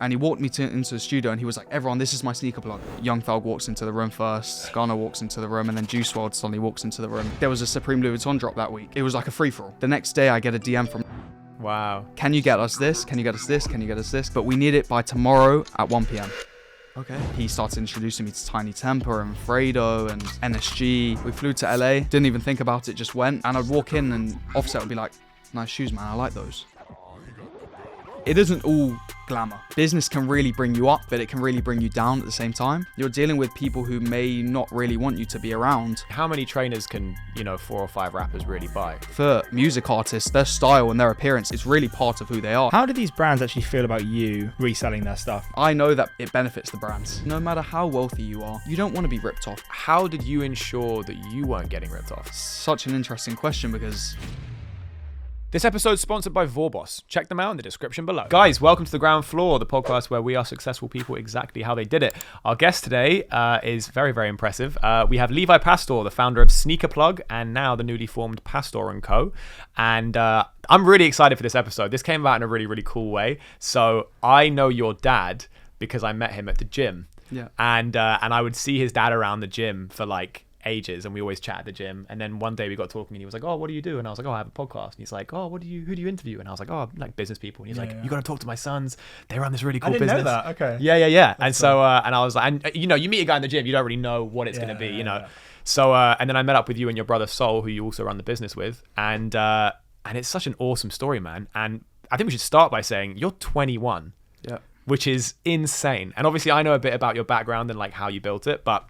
And he walked me into the studio and he was like, everyone, this is my sneaker plug. Young Thug walks into the room first, Gunna walks into the room, and then JuiceWRLD suddenly walks into the room. There was a Supreme Louis Vuitton drop that week. It was like a free-for-all. The next day I get a DM from, wow, can you get us this? Can you get us this? Can you get us this? But we need it by tomorrow at 1 p.m. Okay. He started introducing me to Tiny Temper and Fredo and NSG. We flew to LA, didn't even think about it, just went. And I'd walk in and Offset would be like, nice shoes, man, I like those. It isn't all glamour. Business can really bring you up, but it can really bring you down at the same time. You're dealing with people who may not really want you to be around. How many trainers can, 4 or 5 rappers really buy? For music artists, their style and their appearance is really part of who they are. How do these brands actually feel about you reselling their stuff? I know that it benefits the brands. No matter how wealthy you are, you don't want to be ripped off. How did you ensure that you weren't getting ripped off? Such an interesting question because... This episode is sponsored by Vorboss. Check them out in the description below. Guys, welcome to The Ground Floor, the podcast where we ask successful people exactly how they did it. Our guest today is very, very impressive. We have Levi Pastor, the founder of SneakerPlug and now the newly formed Pastor Co. And I'm really excited for this episode. This came about in a really, really cool way. So I know your dad because I met him at the gym. Yeah. And I would see his dad around the gym for like ages, and we always chat at the gym. And then one day we got talking and he was like, oh, what do you do? And I was like, oh, I have a podcast. And he's like, oh, who do you interview? And I was like, oh, like business people. And he's you got to talk to my sons, they run this really cool business. I didn't know that. Okay. Yeah. And so and I was like, and you meet a guy in the gym, you don't really know what it's going to be, Yeah. So and then I met up with you and your brother Sol, who you also run the business with, and it's such an awesome story, man. And I think we should start by saying you're 21. Yeah. Which is insane. And obviously I know a bit about your background and like how you built it, but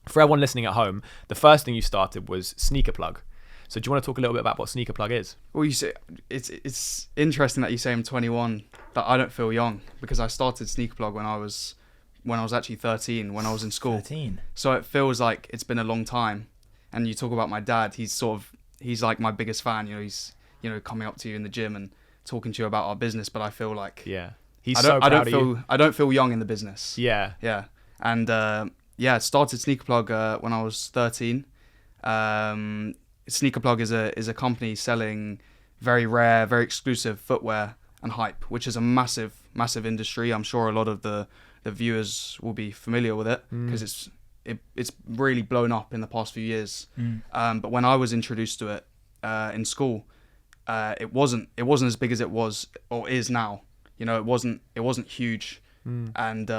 for everyone listening at home, the first thing you started was SneakerPlug. So do you want to talk a little bit about what SneakerPlug is? Well, you say it's interesting that you say I'm 21, that I don't feel young, because I started SneakerPlug when I was actually 13, when I was in school. 13. So it feels like it's been a long time. And you talk about my dad, he's like my biggest fan. He's coming up to you in the gym and talking to you about our business. But I feel like he's so proud of you. I don't feel young in the business. Yeah. And I started SneakerPlug when I was 13. SneakerPlug is a company selling very rare, very exclusive footwear and hype, which is a massive, massive industry. I'm sure a lot of the viewers will be familiar with it because it's really blown up in the past few years. But when I was introduced to it in school, it wasn't as big as it was or is now. It wasn't huge, and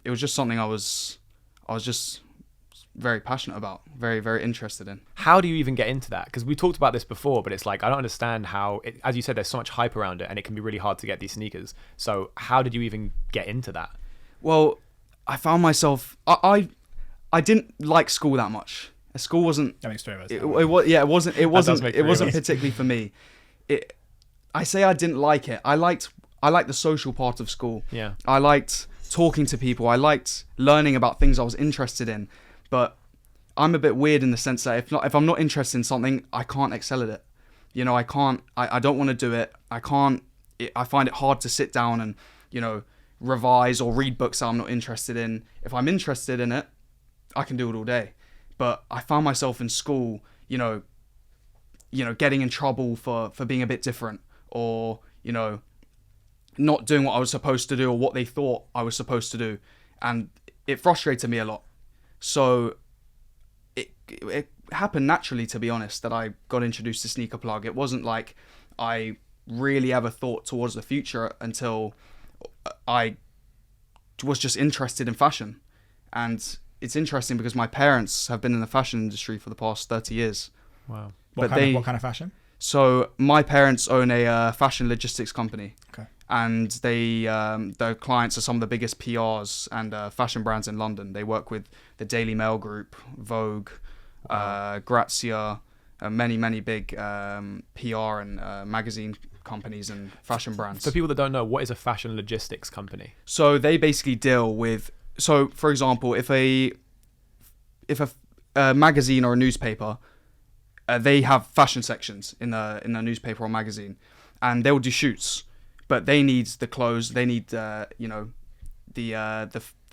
it was just something I was just very passionate about, very, very interested in. How do you even get into that? Because we talked about this before, but it's like, I don't understand how, as you said, there's so much hype around it and it can be really hard to get these sneakers. So how did you even get into that? Well, I found myself, I didn't like school that much. School wasn't, That makes 3 of us. it wasn't particularly for me. I say I didn't like it. I liked the social part of school. Yeah. I liked talking to people. I liked learning about things I was interested in, but I'm a bit weird in the sense that if I'm not interested in something, I can't excel at it. I don't want to do it. I find it hard to sit down and, revise or read books that I'm not interested in. If I'm interested in it, I can do it all day. But I found myself in school, getting in trouble for being a bit different, or, not doing what I was supposed to do or what they thought I was supposed to do. And it frustrated me a lot. So it happened naturally, to be honest, that I got introduced to SneakerPlug. It wasn't like I really ever thought towards the future until I was just interested in fashion. And it's interesting because my parents have been in the fashion industry for the past 30 years. Wow. What kind of fashion? So my parents own a fashion logistics company. Okay. And their clients are some of the biggest PRs and fashion brands in London. They work with the Daily Mail Group, Vogue, Grazia, many, many big PR and magazine companies and fashion brands. For people that don't know, what is a fashion logistics company? So they basically deal with, for example, if a magazine or a newspaper, they have fashion sections in a newspaper or magazine, and they will do shoots. But they need the clothes, they need the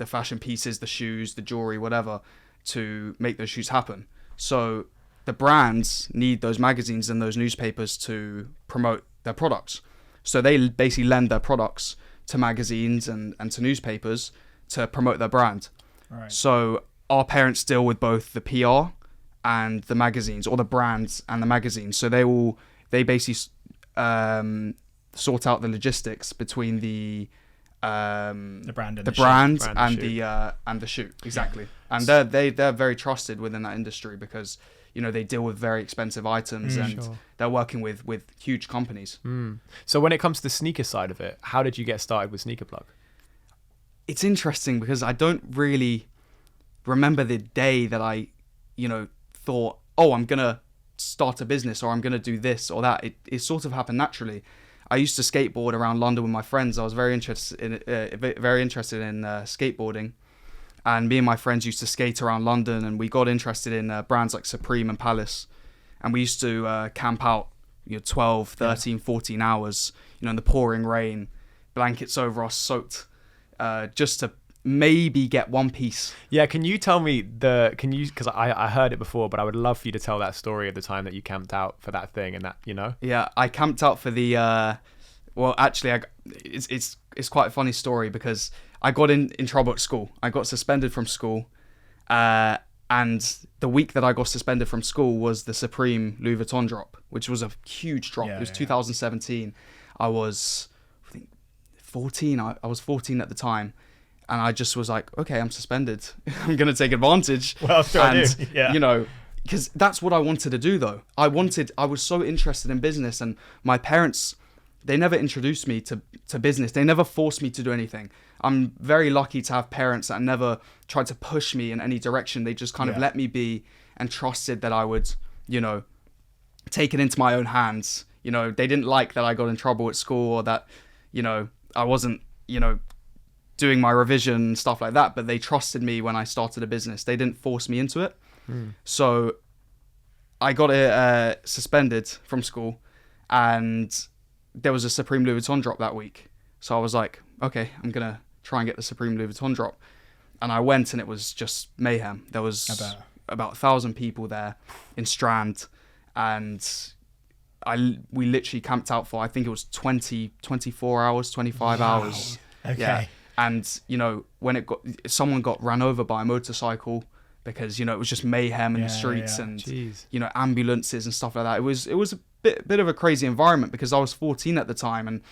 fashion pieces, the shoes, the jewellery, whatever, to make those shoots happen. So the brands need those magazines and those newspapers to promote their products. So they basically lend their products to magazines and to newspapers to promote their brand. Right. So our parents deal with both the PR and the magazines, or the brands and the magazines. So they basically sort out the logistics between the brand and the the brand shoot. and the shoot. Exactly. And they're very trusted within that industry because, you know, they deal with very expensive items and they're working with huge companies. So when it comes to the sneaker side of it, how did you get started with SneakerPlug? It's interesting because I don't really remember the day that I, you know, thought, oh, I'm going to start a business or I'm going to do this or that. It sort of happened naturally. I used to skateboard around London with my friends. I was very interested in skateboarding. And me and my friends used to skate around London, and we got interested in brands like Supreme and Palace. And we used to camp out, you know, 12, 13, 14 hours, you know, in the pouring rain, blankets over us, soaked, just to maybe get one piece. Yeah, can you tell me because I heard it before, but I would love for you to tell that story of the time that you camped out for that thing and that, you know? Yeah, I camped out for the, well, actually, it's quite a funny story because I got in trouble at school. I got suspended from school, and the week that I got suspended from school was the Supreme Louis Vuitton drop, which was a huge drop. It was 2017. I was, I think, 14. I was 14 at the time, and I just was like, okay, I'm suspended. I'm gonna take advantage. Well, sure I do. Yeah. You know, because that's what I wanted to do, though. I was so interested in business, and my parents, they never introduced me to business. They never forced me to do anything. I'm very lucky to have parents that never tried to push me in any direction. They just kind of let me be and trusted that I would, you know, take it into my own hands. You know, they didn't like that I got in trouble at school or that, you know, I wasn't, you know, doing my revision and stuff like that. But they trusted me when I started a business. They didn't force me into it. So I got suspended from school, and there was a Supreme Louis Vuitton drop that week. So I was like, okay, I'm going to try and get the Supreme Louis Vuitton drop. And I went, and it was just mayhem. There was about 1,000 people there in Strand, and we literally camped out for, I think it was 24 hours, 25 hours. Okay. Yeah. And, you know, when someone got ran over by a motorcycle because, you know, it was just mayhem in the streets and, you know, ambulances and stuff like that. It was a bit of a crazy environment because I was 14 at the time, and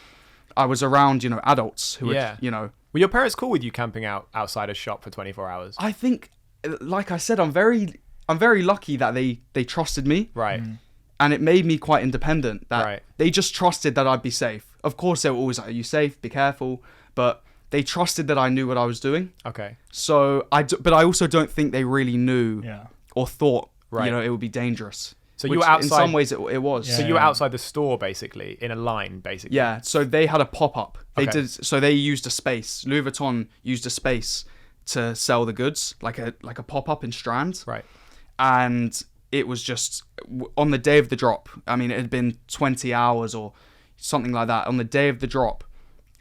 I was around, you know, adults who would, you know. Were your parents cool with you camping out outside a shop for 24 hours? I think, like I said, I'm very lucky that they trusted me. Right. And it made me quite independent. That they just trusted that I'd be safe. Of course, they were always like, are you safe? Be careful. But they trusted that I knew what I was doing. Okay. So, but I also don't think they really knew or thought, you know, it would be dangerous. So you were outside. In some ways, it was. So you were outside the store, basically, in a line, basically. Yeah. So they had a pop-up. So they used a space. Louis Vuitton used a space to sell the goods, like a pop-up in Strand. Right. And it was just on the day of the drop. I mean, it had been 20 hours or something like that. On the day of the drop,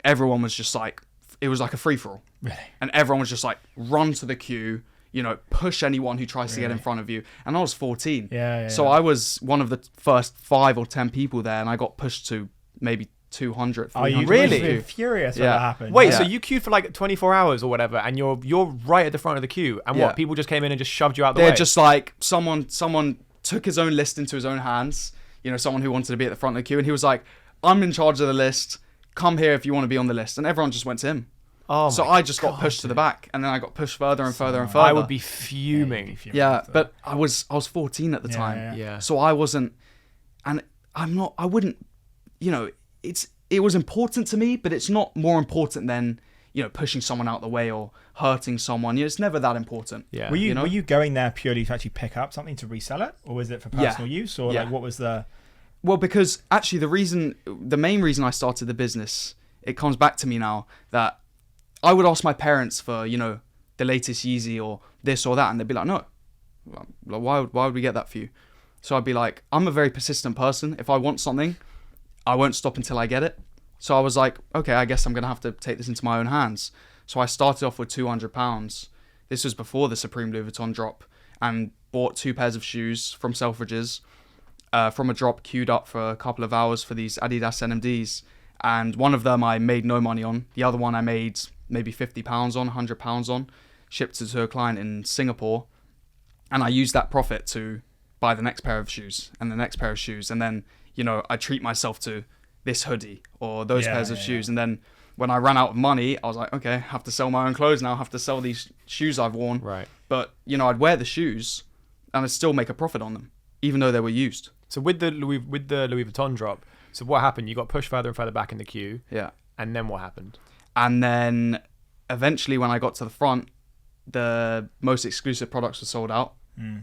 everyone was just like, it was like a free-for-all. Really? And everyone was just like, run to the queue. You know, push anyone who tries to get in front of you. And I was 14. So I was one of the first 5 or 10 people there, and I got pushed to maybe 200, 300. Oh, you really? Furious when that happened. Wait, so you queued for like 24 hours or whatever, and you're right at the front of the queue, and what? People just came in and just shoved you out the way? They're just like, someone took his own list into his own hands. You know, someone who wanted to be at the front of the queue, and he was like, I'm in charge of the list. Come here if you want to be on the list. And everyone just went to him. So I just got pushed to the back, and then I got pushed further and further and further. I would be fuming. Yeah, but I was 14 at the time. Yeah. So I wasn't, and I wouldn't, you know, it was important to me, but it's not more important than, you know, pushing someone out the way or hurting someone. You know, it's never that important. Yeah. Were you you going there purely to actually pick up something to resell it, or was it for personal use, or like what was the? Well, because actually the main reason I started the business, it comes back to me now that I would ask my parents for, you know, the latest Yeezy or this or that, and they'd be like, no, why would we get that for you? So I'd be like, I'm a very persistent person. If I want something, I won't stop until I get it. So I was like, okay, I guess I'm going to have to take this into my own hands. So I started off with £200. This was before the Supreme Louis Vuitton drop, and bought 2 pairs of shoes from Selfridges from a drop, queued up for a couple of hours for these Adidas NMDs. And one of them I made no money on. The other one I made maybe £50 on, £100 on, shipped it to a client in Singapore. And I used that profit to buy the next pair of shoes and the next pair of shoes. And then, I treat myself to this hoodie or those pairs of shoes. And then when I ran out of money, I was like, okay, I have to sell my own clothes now. I have to sell these shoes I've worn. Right. But, I'd wear the shoes and I'd still make a profit on them, even though they were used. So with the Louis Vuitton drop, so what happened? You got pushed further and further back in the queue. Yeah. And then what happened? And then eventually when I got to the front, the most exclusive products were sold out.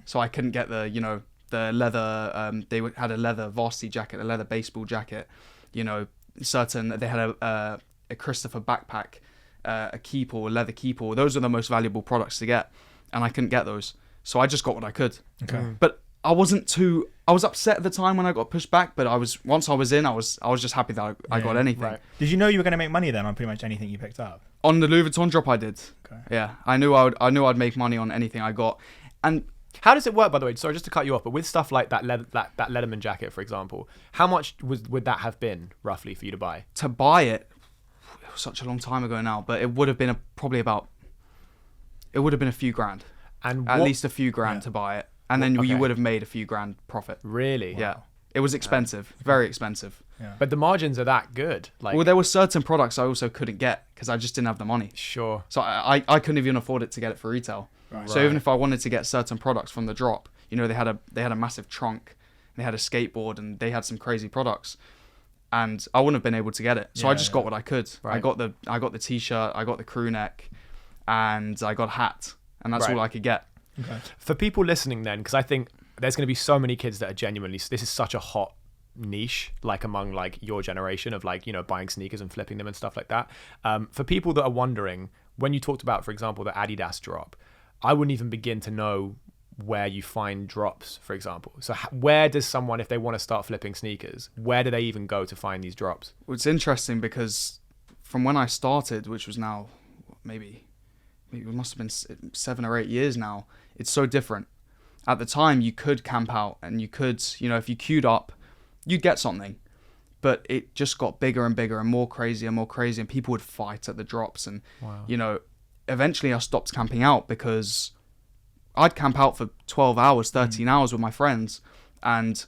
So I couldn't get the leather, they had a leather varsity jacket, a leather baseball jacket, they had a Christopher backpack, a keeper, a leather keeper. Those are the most valuable products to get. And I couldn't get those. So I just got what I could. Okay. But I was upset at the time when I got pushed back, but once I was in, I was just happy that I got anything. Right. Did you know you were going to make money then on pretty much anything you picked up? On the Louis Vuitton drop, I did. Okay. Yeah, I knew I'd make money on anything I got. And how does it work, by the way? Sorry, just to cut you off, but with stuff like that Letterman jacket, for example, how much would that have been roughly for you to buy? To buy it was such a long time ago now, but it would have been a few grand, And at least a few grand to buy it, and then you would have made a few grand profit. Really? Yeah, it was expensive, very expensive. Yeah. But the margins are that good. Well, there were certain products I also couldn't get because I just didn't have the money. Sure. So I couldn't even afford it to get it for retail. Right. So even if I wanted to get certain products from the drop, they had a massive trunk, they had a skateboard, and they had some crazy products, and I wouldn't have been able to get it. So I just got what I could. Right. I got the t-shirt, I got the crew neck, and I got a hat, and that's all I could get. Okay. For people listening then, because I think there's going to be so many kids that are genuinely, this is such a hot niche, like among like your generation of like, buying sneakers and flipping them and stuff like that. For people that are wondering, when you talked about, for example, the Adidas drop, I wouldn't even begin to know where you find drops, for example. So where does someone, if they want to start flipping sneakers, where do they even go to find these drops? Well, it's interesting because from when I started, which was now maybe it must have been 7 or 8 years now, it's so different. At the time, you could camp out and you could, if you queued up, you'd get something. But it just got bigger and bigger and more crazy, and people would fight at the drops. And, eventually I stopped camping out because I'd camp out for 12 hours, 13 hours with my friends, and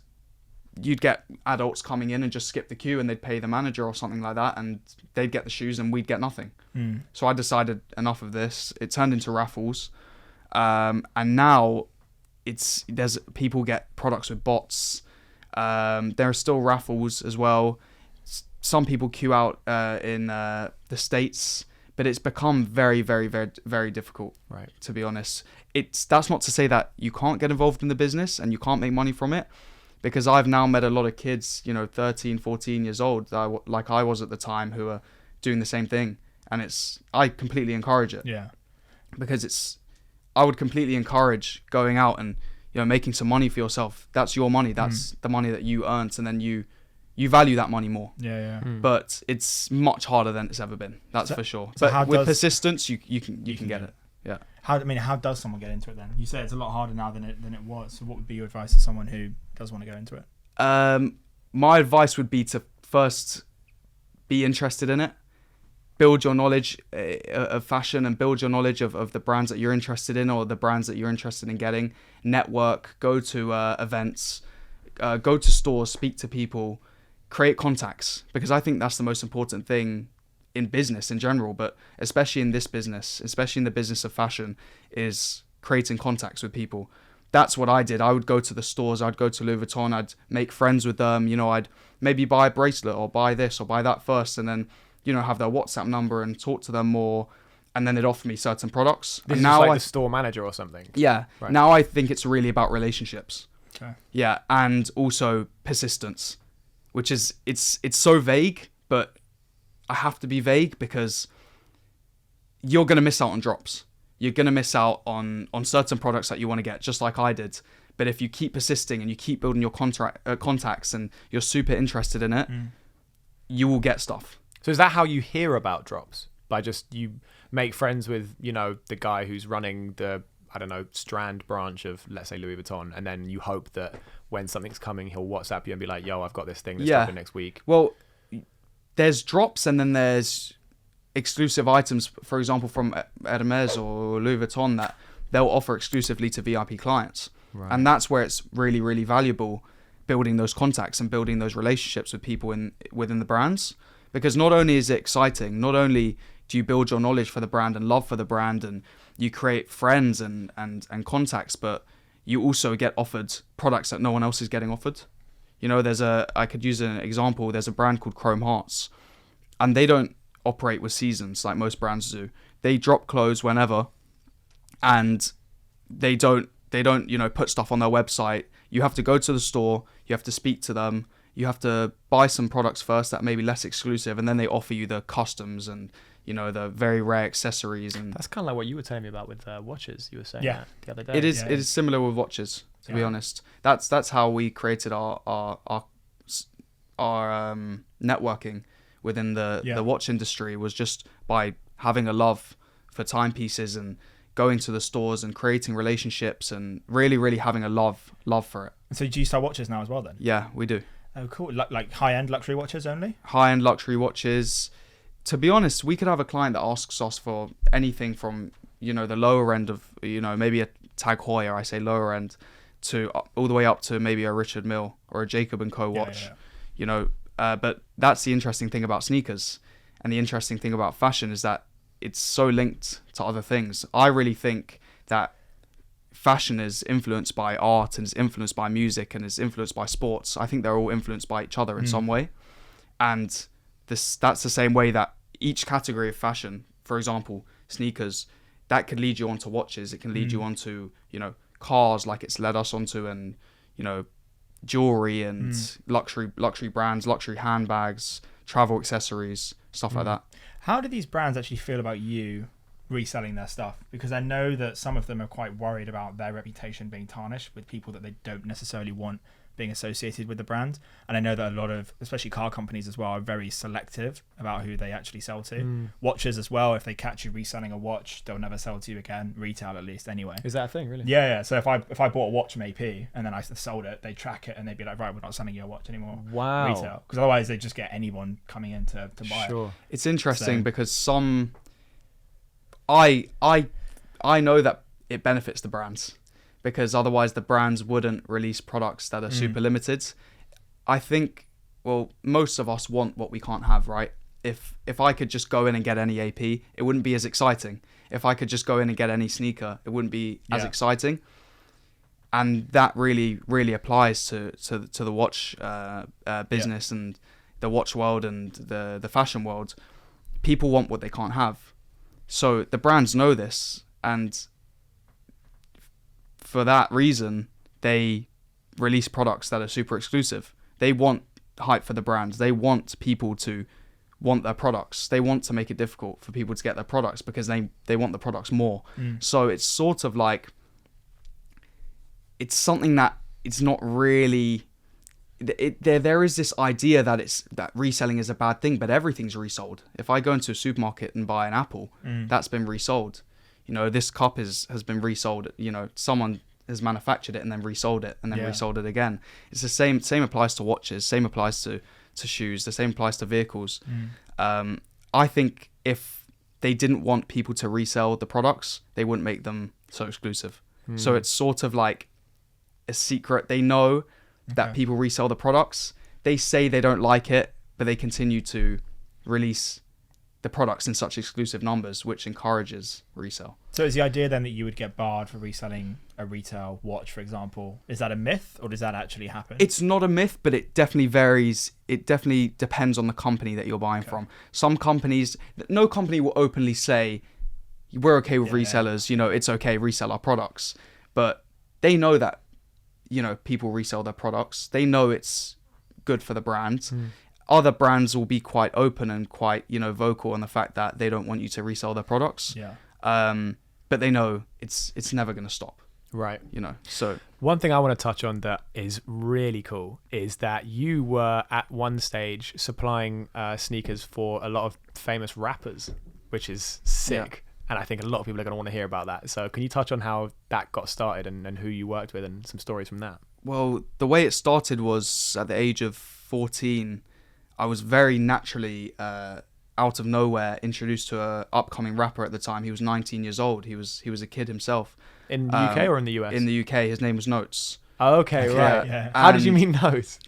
you'd get adults coming in and just skip the queue and they'd pay the manager or something like that, and they'd get the shoes and we'd get nothing. So I decided enough of this. It turned into raffles, and now there's people get products with bots. There are still raffles as well. Some people queue out in the States, but it's become very, very, very, very difficult, right? To be honest. That's not to say that you can't get involved in the business and you can't make money from it, because I've now met a lot of kids, 13, 14 years old, like I was at the time, who are doing the same thing. And I completely encourage it. Yeah. Because I would completely encourage going out and, making some money for yourself. That's your money. That's the money that you earned. And then you value that money more. Yeah. But it's much harder than it's ever been. That's for sure. But with persistence, you can get it. Yeah. How does someone get into it then? You say it's a lot harder now than it was. So what would be your advice to someone who does want to go into it? My advice would be to first be interested in it. Build your knowledge of fashion and build your knowledge of the brands that you're interested in or the brands that you're interested in getting. Network, go to events, go to stores, speak to people, create contacts, because I think that's the most important thing in business in general, but especially in this business, especially in the business of fashion, is creating contacts with people. That's what I did. I would go to the stores, I'd go to Louis Vuitton, I'd make friends with them, I'd maybe buy a bracelet or buy this or buy that first, and then have their WhatsApp number and talk to them more, and then they'd offer me certain products. This and is now like the store manager or something. Yeah. Right. Now I think it's really about relationships. Okay. Yeah, and also persistence, which is it's so vague, but I have to be vague because you're going to miss out on drops. You're going to miss out on certain products that you want to get, just like I did. But if you keep persisting and you keep building your contacts and you're super interested in it, you will get stuff. So is that how you hear about drops? By just you make friends with, the guy who's running the, Strand branch of, let's say, Louis Vuitton, and then you hope that when something's coming, he'll WhatsApp you and be like, yo, I've got this thing that's dropping next week. Well, there's drops and then there's exclusive items, for example, from Hermes or Louis Vuitton that they'll offer exclusively to VIP clients. Right. And that's where it's really, really valuable building those contacts and building those relationships with people within the brands. Because not only is it exciting, not only do you build your knowledge for the brand and love for the brand and you create friends and contacts, but you also get offered products that no one else is getting offered. You know, I could use an example. There's a brand called Chrome Hearts, and they don't operate with seasons like most brands do. They drop clothes whenever, and they don't, put stuff on their website. You have to go to the store, you have to speak to them, you have to buy some products first that may be less exclusive, and then they offer you the customs and, the very rare accessories. And that's kind of like what you were telling me about with watches. You were saying that the other day. It is similar with watches, to be honest. That's how we created our networking within the watch industry, was just by having a love for timepieces and going to the stores and creating relationships and really, really having a love for it. And so do you sell watches now as well then? Yeah, we do. Oh, cool. Like high-end luxury watches only? High-end luxury watches. To be honest, we could have a client that asks us for anything from, the lower end of, maybe a Tag Heuer, I say lower end, to all the way up to maybe a Richard Mille or a Jacob & Co. watch. But that's the interesting thing about sneakers, and the interesting thing about fashion is that it's so linked to other things. I really think that fashion is influenced by art and is influenced by music and is influenced by sports. I think they're all influenced by each other in some way. And that's the same way that each category of fashion, for example, sneakers, that could lead you onto watches. It can lead you onto, cars, like it's led us onto, and, jewellery and luxury brands, luxury handbags, travel accessories, stuff like that. How do these brands actually feel about you reselling their stuff? Because I know that some of them are quite worried about their reputation being tarnished with people that they don't necessarily want being associated with the brand. And I know that a lot of, especially car companies as well, are very selective about who they actually sell to. Watches as well, if they catch you reselling a watch, they'll never sell to you again, retail at least anyway. Is that a thing, really? Yeah. So if I bought a watch from AP and then I sold it, they track it and they'd be like, right, we're not selling you a watch anymore. Wow. Retail. Because otherwise they just get anyone coming in to buy it. It's interesting because I know that it benefits the brands, because otherwise the brands wouldn't release products that are super limited. I think, most of us want what we can't have, right? If I could just go in and get any AP, it wouldn't be as exciting. If I could just go in and get any sneaker, it wouldn't be as exciting. And that really, really applies to the watch business and the watch world and the fashion world. People want what they can't have. So the brands know this, and for that reason, they release products that are super exclusive. They want hype for the brands. They want people to want their products. They want to make it difficult for people to get their products because they want the products more. So it's sort of like, it's something that it's not really... There is this idea that reselling is a bad thing, but everything's resold. If I go into a supermarket and buy an apple, that's been resold. This cup has been resold. Someone has manufactured it and then resold it and then resold it again. It's the same applies to watches, same applies to shoes, the same applies to vehicles. I think if they didn't want people to resell the products, they wouldn't make them so exclusive. So it's sort of like a secret. They know that people resell the products. They say they don't like it, but they continue to release the products in such exclusive numbers, which encourages resale. So is the idea then that you would get barred for reselling a retail watch, for example? Is that a myth, or does that actually happen? It's not a myth, but it definitely varies. It definitely depends on the company that you're buying from. Some companies, no company will openly say, we're okay with resellers, it's okay, resell our products. But they know that, people resell their products. They know it's good for the brand. Other brands will be quite open and quite, vocal on the fact that they don't want you to resell their products. But they know it's never going to stop. Right. So one thing I want to touch on that is really cool is that you were at one stage supplying sneakers for a lot of famous rappers, which is sick. And I think a lot of people are going to want to hear about that. So can you touch on how that got started and who you worked with and some stories from that? Well, the way it started was at the age of 14. I was very naturally out of nowhere introduced to a upcoming rapper at the time. He was 19 years old. He was a kid himself. In the UK or in the US? In the UK. His name was Notes. Oh, okay, right. Yeah. How did you meet Notes?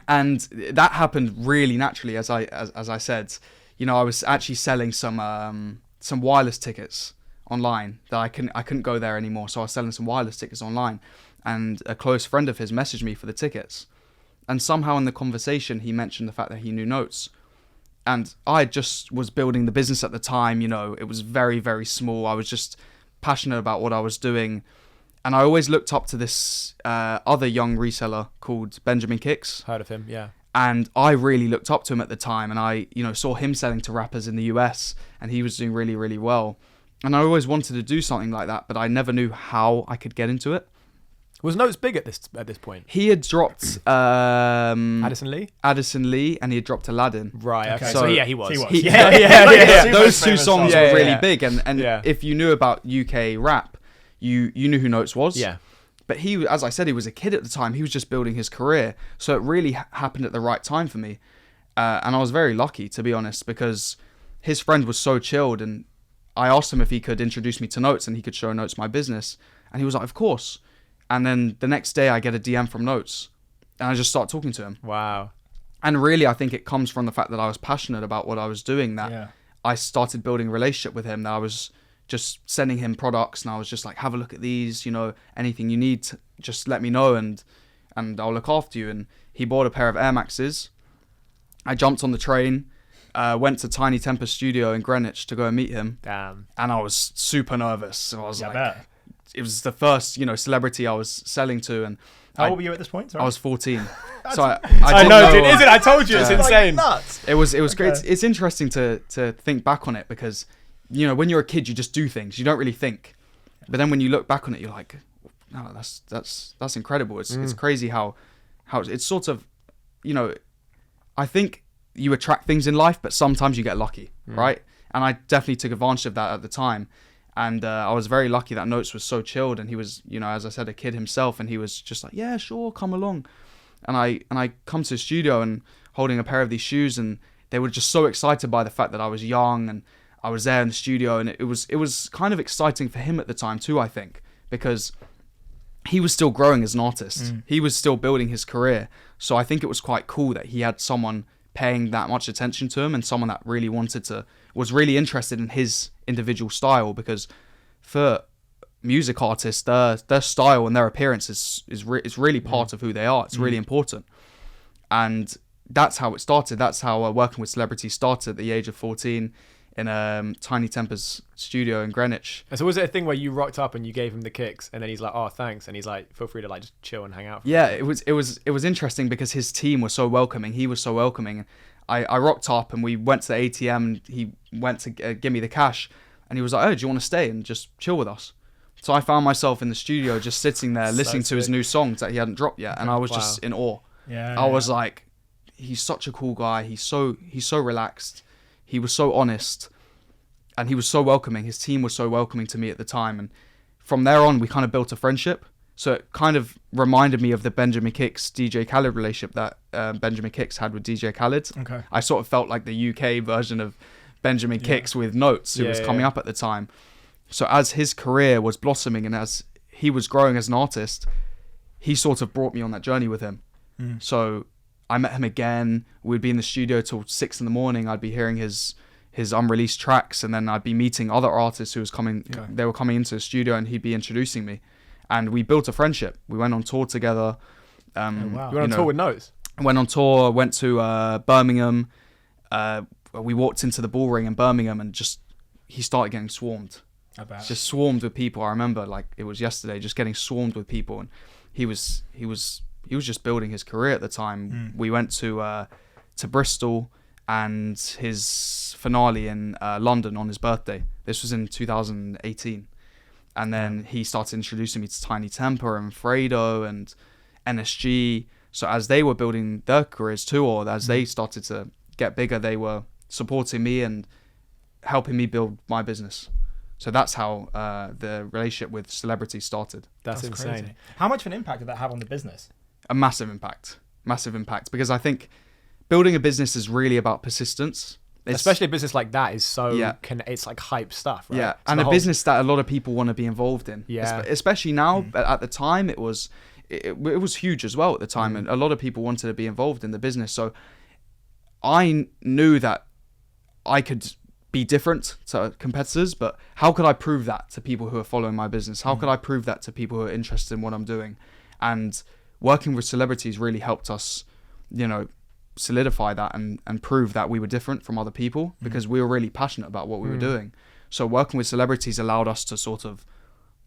And that happened really naturally, as I said. You know, I was actually selling some wireless tickets online that I couldn't go there anymore. So I was selling some wireless tickets online, and a close friend of his messaged me for the tickets. And somehow in the conversation, he mentioned the fact that he knew Notes. And I just was building the business at the time. You know, it was very, very small. I was just passionate about what I was doing. And I always looked up to this other young reseller called Benjamin Kicks. Heard of him, yeah. And I really looked up to him at the time. And I, you know, saw him selling to rappers in the US. And he was doing really, really well. And I always wanted to do something like that. But I never knew how I could get into it. Was Notes big at this point? He had dropped Addison Lee, and he had dropped Aladdin. Right. Okay. So yeah, he was. Yeah. Those two songs were really big, and Yeah. if you knew about UK rap, you knew who Notes was. Yeah. But he, as I said, he was a kid at the time. He was just building his career, so it really happened at the right time for me, and I was very lucky, to be honest, because his friend was so chilled, and I asked him if he could introduce me to Notes and he could show Notes my business, and he was like, "Of course." And then the next day I get a DM from Notes and I just start talking to him. Wow. And really, I think it comes from the fact that I was passionate about what I was doing, that I started building a relationship with him, that I was just sending him products and I was just like, have a look at these, you know, anything you need, just let me know and I'll look after you. And he bought a pair of Air Maxes. I jumped on the train, went to Tiny Temper's studio in Greenwich to go and meet him. Damn. And I was super nervous. So I was like... bet. It was the first, you know, celebrity I was selling to, and how old were you at this point? Sorry. I was 14. So I I know, dude. Is it? I told you, it's insane. Nuts. It was great. It's interesting to think back on it because, you know, when you're a kid, you just do things. You don't really think, but then when you look back on it, you're like, no, that's incredible. It's crazy how it's sort of, you know, I think you attract things in life, but sometimes you get lucky, right? And I definitely took advantage of that at the time. And I was very lucky that Notes was so chilled, and he was, you know, as I said, a kid himself, and he was just like, yeah, sure, come along. And I come to the studio and holding a pair of these shoes, and they were just so excited by the fact that I was young and I was there in the studio, and it was kind of exciting for him at the time too, I think, because he was still growing as an artist. He was still building his career. So I think it was quite cool that he had someone paying that much attention to him and someone that really was really interested in his individual style, because for music artists, their style and their appearance is really part of who they are. It's really important. And that's how it started. That's how working with celebrities started at the age of 14 in Tiny Temper's studio in Greenwich. And so was it a thing where you rocked up and you gave him the kicks and then he's like, oh, thanks, and he's like, feel free to like just chill and hang out? Yeah, it was interesting because his team was so welcoming. He was so welcoming. I rocked up and we went to the ATM and he went to give me the cash and he was like, oh, do you want to stay and just chill with us? So I found myself in the studio just sitting there listening to his new songs that he hadn't dropped yet, and I was just in awe. I was like, he's such a cool guy. He's so relaxed. He was so honest, and he was so welcoming. His team was so welcoming to me at the time, and from there on, we kind of built a friendship. So it kind of reminded me of the Benjamin Kicks DJ Khaled relationship that Benjamin Kicks had with DJ Khaled. Okay. I sort of felt like the UK version of Benjamin Kicks with Notes, who was coming up at the time. So as his career was blossoming and as he was growing as an artist, he sort of brought me on that journey with him. So I met him again. We'd be in the studio till 6 a.m. I'd be hearing his unreleased tracks, and then I'd be meeting other artists who was coming. Okay. They were coming into the studio, and he'd be introducing me, and we built a friendship. We went on tour together. Wow. You went on tour with Notes? Went on tour. Went to Birmingham. We walked into the Bull Ring in Birmingham, and just he started getting swarmed. Just swarmed with people. I remember like it was yesterday, just getting swarmed with people, and he was just building his career at the time. We went to Bristol and his finale in London on his birthday. This was in 2018, and then he started introducing me to Tiny Temper and Fredo and NSG. So as they were building their careers too, or as they started to get bigger, they were supporting me and helping me build my business. So that's how the relationship with celebrities started. That's insane. Crazy. How much of an impact did that have on the business? A massive impact, because I think building a business is really about persistence. Especially a business like that is so Yeah. it's like hype stuff, right? Yeah, So and the a whole- business that a lot of people want to be involved in. Yeah. Especially now, but at the time it was huge as well at the time, and a lot of people wanted to be involved in the business. So I knew that I could be different to competitors, but how could I prove that to people who are following my business? How could I prove that to people who are interested in what I'm doing? And working with celebrities really helped us, solidify that and prove that we were different from other people, because we were really passionate about what we were doing. So working with celebrities allowed us to sort of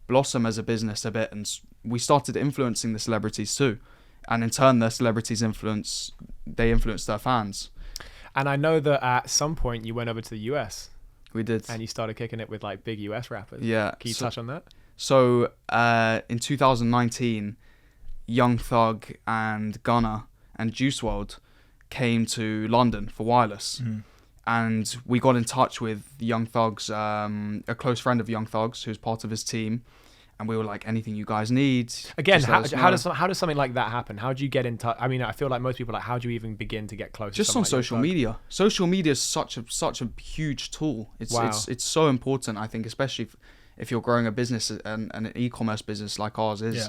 blossom as a business a bit, and we started influencing the celebrities too. And in turn, the celebrities influenced their fans. And I know that at some point you went over to the US We did. and you started kicking it with like big US rappers. Yeah. Can you touch on that? So in 2019, Young Thug and Gunna and JuiceWRLD came to London for Wireless. And we got in touch with Young Thug's, a close friend of Young Thug's who's part of his team. And we were like, anything you guys need. Again, just let us how know. does something like that happen? How do you get in touch? I mean, I feel like most people are like, how do you even begin to get close? Just to on someone like social Young Thug? media. Social media is such a huge tool. Wow. It's so important, I think, especially if you're growing a business and an e-commerce business like ours is. Yeah.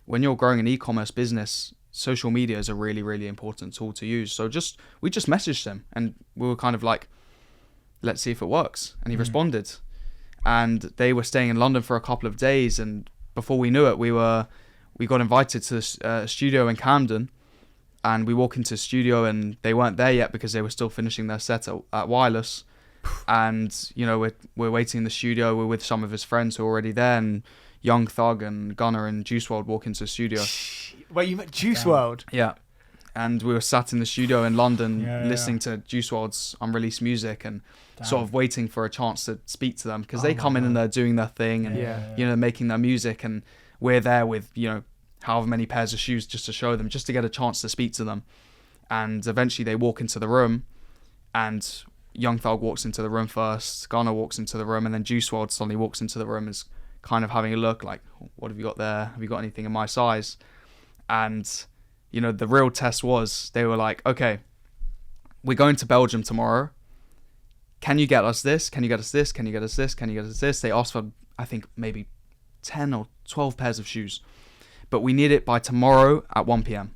When you're growing an e-commerce business, social media is a really, really important tool to use. So we just messaged him, and we were kind of like, let's see if it works. And he responded. And they were staying in London for a couple of days, and before we knew it, we got invited to a studio in Camden, and we walk into the studio and they weren't there yet because they were still finishing their set at Wireless. And we're waiting in the studio. We're with some of his friends who are already there, and Young Thug and Gunna and JuiceWRLD walk into the studio. Wait, you met JuiceWRLD? Yeah. And we were sat in the studio in London Yeah. listening to JuiceWRLD's unreleased music and sort of waiting for a chance to speak to them, because Oh they my come in God. and they're doing their thing and Yeah. making their music, and we're there with however many pairs of shoes just to show them, just to get a chance to speak to them. And eventually they walk into the room, and Young Thug walks into the room first, Gunna walks into the room, and then JuiceWRLD suddenly walks into the room, is kind of having a look like, what have you got there? Have you got anything in my size? And the real test was, they were like, okay, we're going to Belgium tomorrow. Can you get us this? Can you get us this? Can you get us this? Can you get us this? They asked for, I think, maybe 10 or 12 pairs of shoes. But we need it by tomorrow at 1 p.m.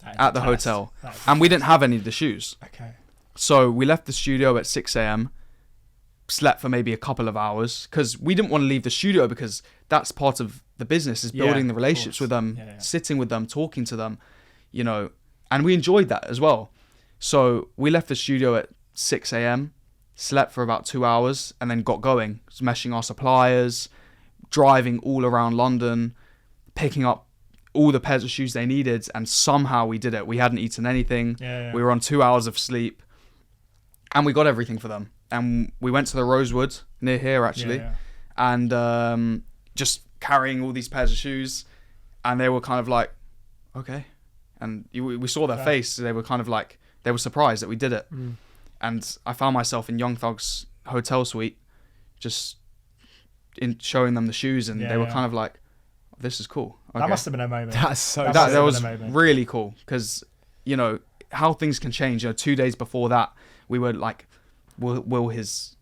at the hotel. And we didn't have any of the shoes. Okay. So we left the studio at 6 a.m., slept for maybe a couple of hours, because we didn't want to leave the studio, because that's part of the business, is building the of relationships course. with them, Yeah. sitting with them, talking to them, and we enjoyed that as well. So we left the studio at 6 a.m., slept for about 2 hours, and then got going, smashing our suppliers, driving all around London, picking up all the pairs of shoes they needed, and somehow we did it. We hadn't eaten anything. Yeah. We were on 2 hours of sleep, and we got everything for them. And we went to the Rosewood near here, actually, and just carrying all these pairs of shoes, and they were kind of like, okay. And we saw their face. They were kind of like, they were surprised that we did it. And I found myself in Young Thug's hotel suite, just in showing them the shoes, and they were kind of like, this is cool. Okay. That must have been a moment. That's so That that must was have been a moment. really cool, because how things can change. 2 days before that, we were like, will his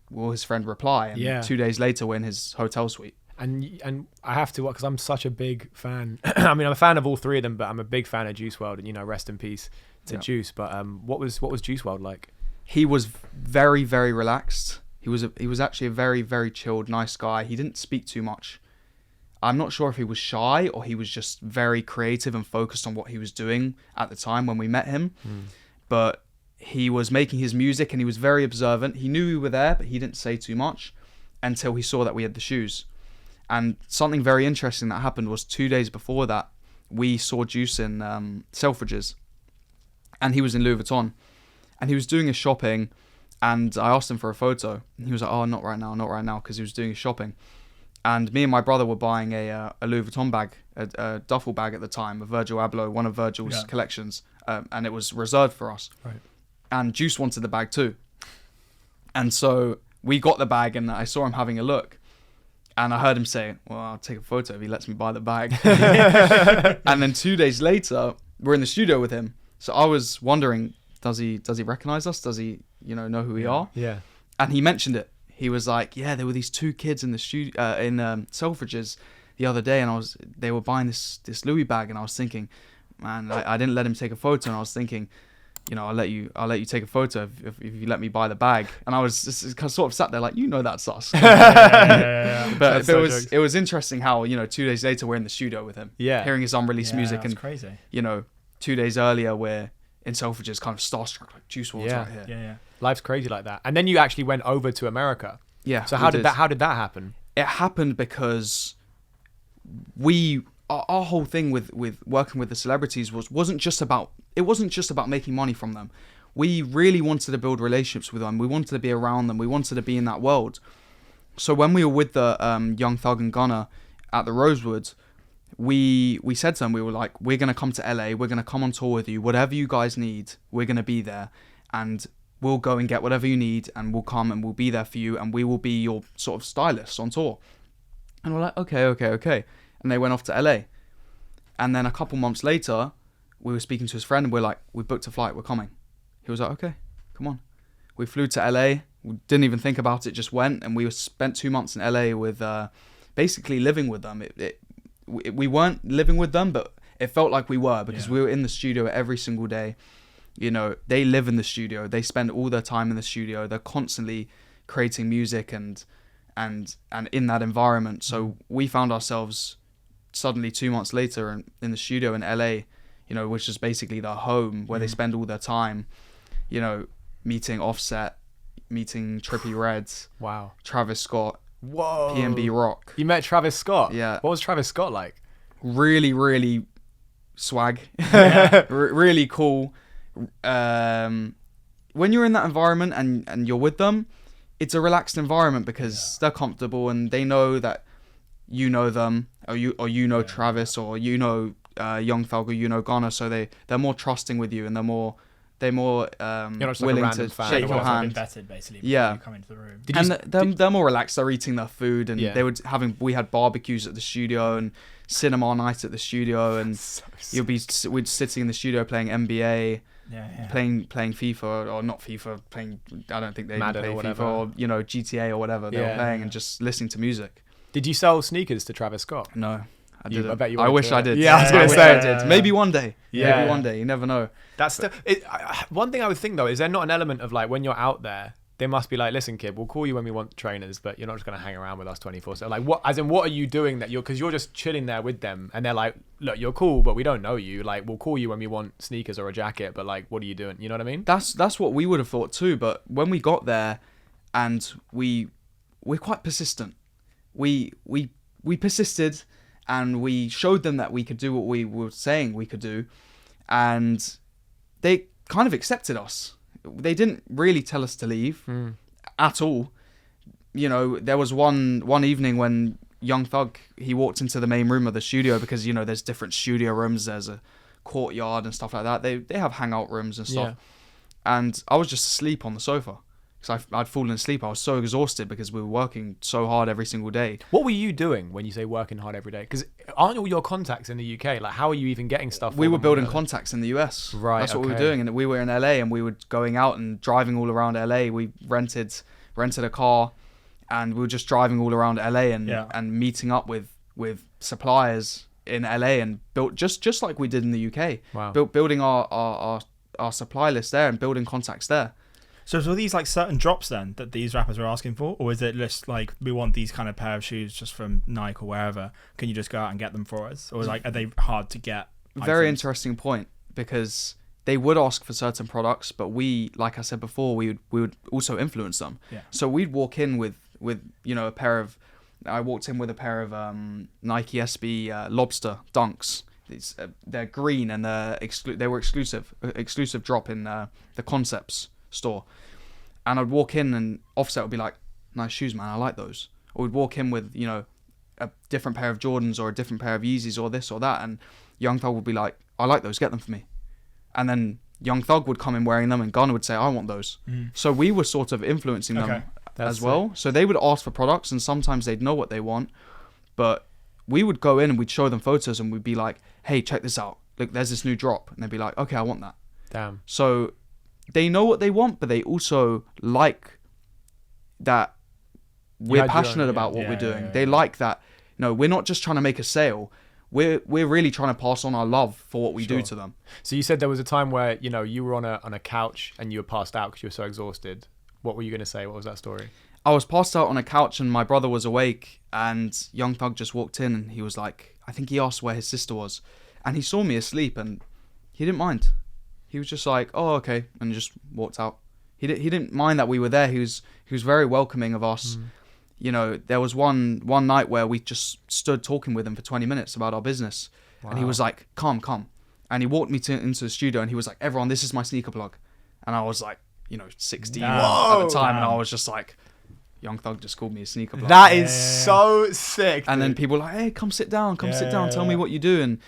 friend reply? And 2 days later, we're in his hotel suite. And I have to, because I'm such a big fan. I mean, I'm a fan of all three of them, but I'm a big fan of JuiceWRLD, and rest in peace to Juice. But what was JuiceWRLD like? He was very, very relaxed. He was actually a very, very chilled, nice guy. He didn't speak too much. I'm not sure if he was shy or he was just very creative and focused on what he was doing at the time when we met him. But he was making his music, and he was very observant. He knew we were there, but he didn't say too much until he saw that we had the shoes. And something very interesting that happened was 2 days before that, we saw Juice in Selfridges, and he was in Louis Vuitton, and he was doing his shopping, and I asked him for a photo, and he was like, oh, not right now, because he was doing his shopping. And me and my brother were buying a Louis Vuitton bag, a duffel bag at the time, a Virgil Abloh, one of Virgil's collections, and it was reserved for us. Right. And Juice wanted the bag too. And so we got the bag, and I saw him having a look. And I heard him say, well, I'll take a photo if he lets me buy the bag. And then 2 days later, we're in the studio with him. So I was wondering, does he recognize us? Does he, know who we are? Yeah. And he mentioned it. He was like, yeah, there were these 2 kids in the studio in Selfridges the other day, and they were buying this Louis bag, and I was thinking, man, I didn't let him take a photo, and I was thinking, I'll let you take a photo if you let me buy the bag. And I was just sort of sat there like, that's us. But it was interesting how 2 days later we're in the studio with him, hearing his unreleased music, and crazy. 2 days earlier we're in Selfridges, kind of starstruck, like JuiceWRLD's right here. Yeah. Life's crazy like that. And then you actually went over to America. Yeah. So how did that happen? It happened because our whole thing with working with the celebrities wasn't just about making money from them. We really wanted to build relationships with them. We wanted to be around them. We wanted to be in that world. So when we were with the Young Thug and Gunna at the Rosewood, we said to them, we were like, we're going to come to LA, we're going to come on tour with you, whatever you guys need, we're going to be there, and we'll go and get whatever you need, and we'll come and we'll be there for you, and we will be your sort of stylists on tour. And we're like, okay. And they went off to LA. And then a couple months later, we were speaking to his friend, and we're like, we booked a flight, we're coming. He was like, okay, come on. We flew to LA, we didn't even think about it, just went, and we spent 2 months in LA with basically living with them. We weren't living with them, but it felt like we were, because we were in the studio every single day. They live in the studio, they spend all their time in the studio, they're constantly creating music and in that environment. So we found ourselves suddenly 2 months later in the studio in LA, which is basically their home, where they spend all their time, meeting Offset, meeting Trippie Reds, wow, Travis Scott, whoa, PNB Rock. You met Travis Scott? Yeah. What was Travis Scott like? Really, really swag. Really cool. When you're in that environment and you're with them, it's a relaxed environment because they're comfortable and they know that you know them, or you know Travis, or Young Thug, or Gunna, so they're more trusting with you, and they're more willing to shake your hand. Vetted, basically, yeah, you come into the room. They're more relaxed. They're eating their food, and we had barbecues at the studio and cinema night at the studio, and we'd sitting in the studio playing NBA. Playing FIFA, or not FIFA, playing, I don't think they even play FIFA, or GTA or whatever they were playing, and just listening to music. Did you sell sneakers to Travis Scott? No, I didn't. I bet you. I wish I did. Yeah, I was going to say. I did. Maybe one day. Yeah. Maybe one day. You never know. That's one thing I would think though. Is there not an element of like when you're out there, they must be like, listen, kid, we'll call you when we want trainers, but you're not just going to hang around with us 24/7. So like, what are you doing that because you're just chilling there with them, and they're like, look, you're cool, but we don't know you. Like, we'll call you when we want sneakers or a jacket, but like, what are you doing? You know what I mean? That's what we would have thought too. But when we got there, and we're quite persistent. We persisted, and we showed them that we could do what we were saying we could do, and they kind of accepted us. They didn't really tell us to leave at all. There was one evening when Young Thug, he walked into the main room of the studio, because there's different studio rooms, there's a courtyard and stuff like that. They have hangout rooms and stuff. And I was just asleep on the sofa because I'd fallen asleep. I was so exhausted because we were working so hard every single day. What were you doing when you say working hard every day? Because aren't all your contacts in the UK? Like, how are you even getting stuff? We were building contacts in the US. Right. That's what we were doing. And we were in LA, and we were going out and driving all around LA. We rented a car, and we were just driving all around LA and meeting up with suppliers in LA, and built just like we did in the UK. Wow. Building our supply list there and building contacts there. So were these like certain drops then that these rappers were asking for, or is it just like, we want these kind of pair of shoes just from Nike or wherever? Can you just go out and get them for us, or like, are they hard to get? Very interesting point, because they would ask for certain products, but we, like I said before, we would also influence them. Yeah. So we'd walk in with a pair of. I walked in with a pair of Nike SB Lobster Dunks. They're green, and they were exclusive drop in the Concepts store. And I'd walk in, and Offset would be like, nice shoes, man, I like those. Or we'd walk in with a different pair of Jordans or a different pair of Yeezys or this or that, and Young Thug would be like, I like those, get them for me. And then Young Thug would come in wearing them, and Gunna would say, I want those. So we were sort of influencing them as well. So they would ask for products, and sometimes they'd know what they want, but we would go in and we'd show them photos, and we'd be like, hey, check this out, look, there's this new drop, and they'd be like, okay, I want that. Damn. So they know what they want, but they also like that we're passionate about what we're doing. They like that, we're not just trying to make a sale. We're really trying to pass on our love for what we do to them. So you said there was a time where, you were on a couch and you were passed out because you were so exhausted. What were you going to say? What was that story? I was passed out on a couch and my brother was awake, and Young Thug just walked in and he was like, I think he asked where his sister was, and he saw me asleep and he didn't mind. He was just like, oh, okay, and just walked out. He didn't mind that we were there. He was very welcoming of us. There was one night where we just stood talking with him for 20 minutes about our business. Wow. And he was like, come. And he walked me into the studio and he was like, everyone, this is my sneaker plug. And I was like, 16 at the time. And I was just like, Young Thug just called me a sneaker plug. That is so sick. And then people were like, hey, come sit down. Tell me what you do. And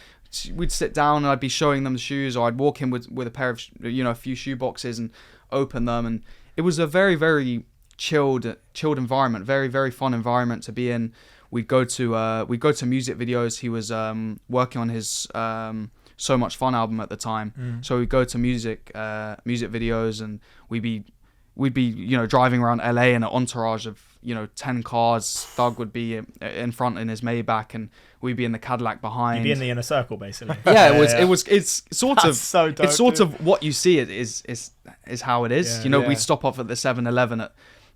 we'd sit down and I'd be showing them the shoes, or I'd walk in with a pair of, a few shoe boxes and open them. And it was a very, very chilled environment, very, very fun environment to be in. We'd go to music videos. He was working on his So Much Fun album at the time. So we'd go to music videos, and we'd be driving around LA in an entourage of 10 cars. Thug would be in front in his Maybach, and we'd be in the Cadillac behind. You'd be in the inner circle, basically. It's sort That's of so dope, it's sort of what you see. It is how it is. We'd stop off at the 7-Eleven at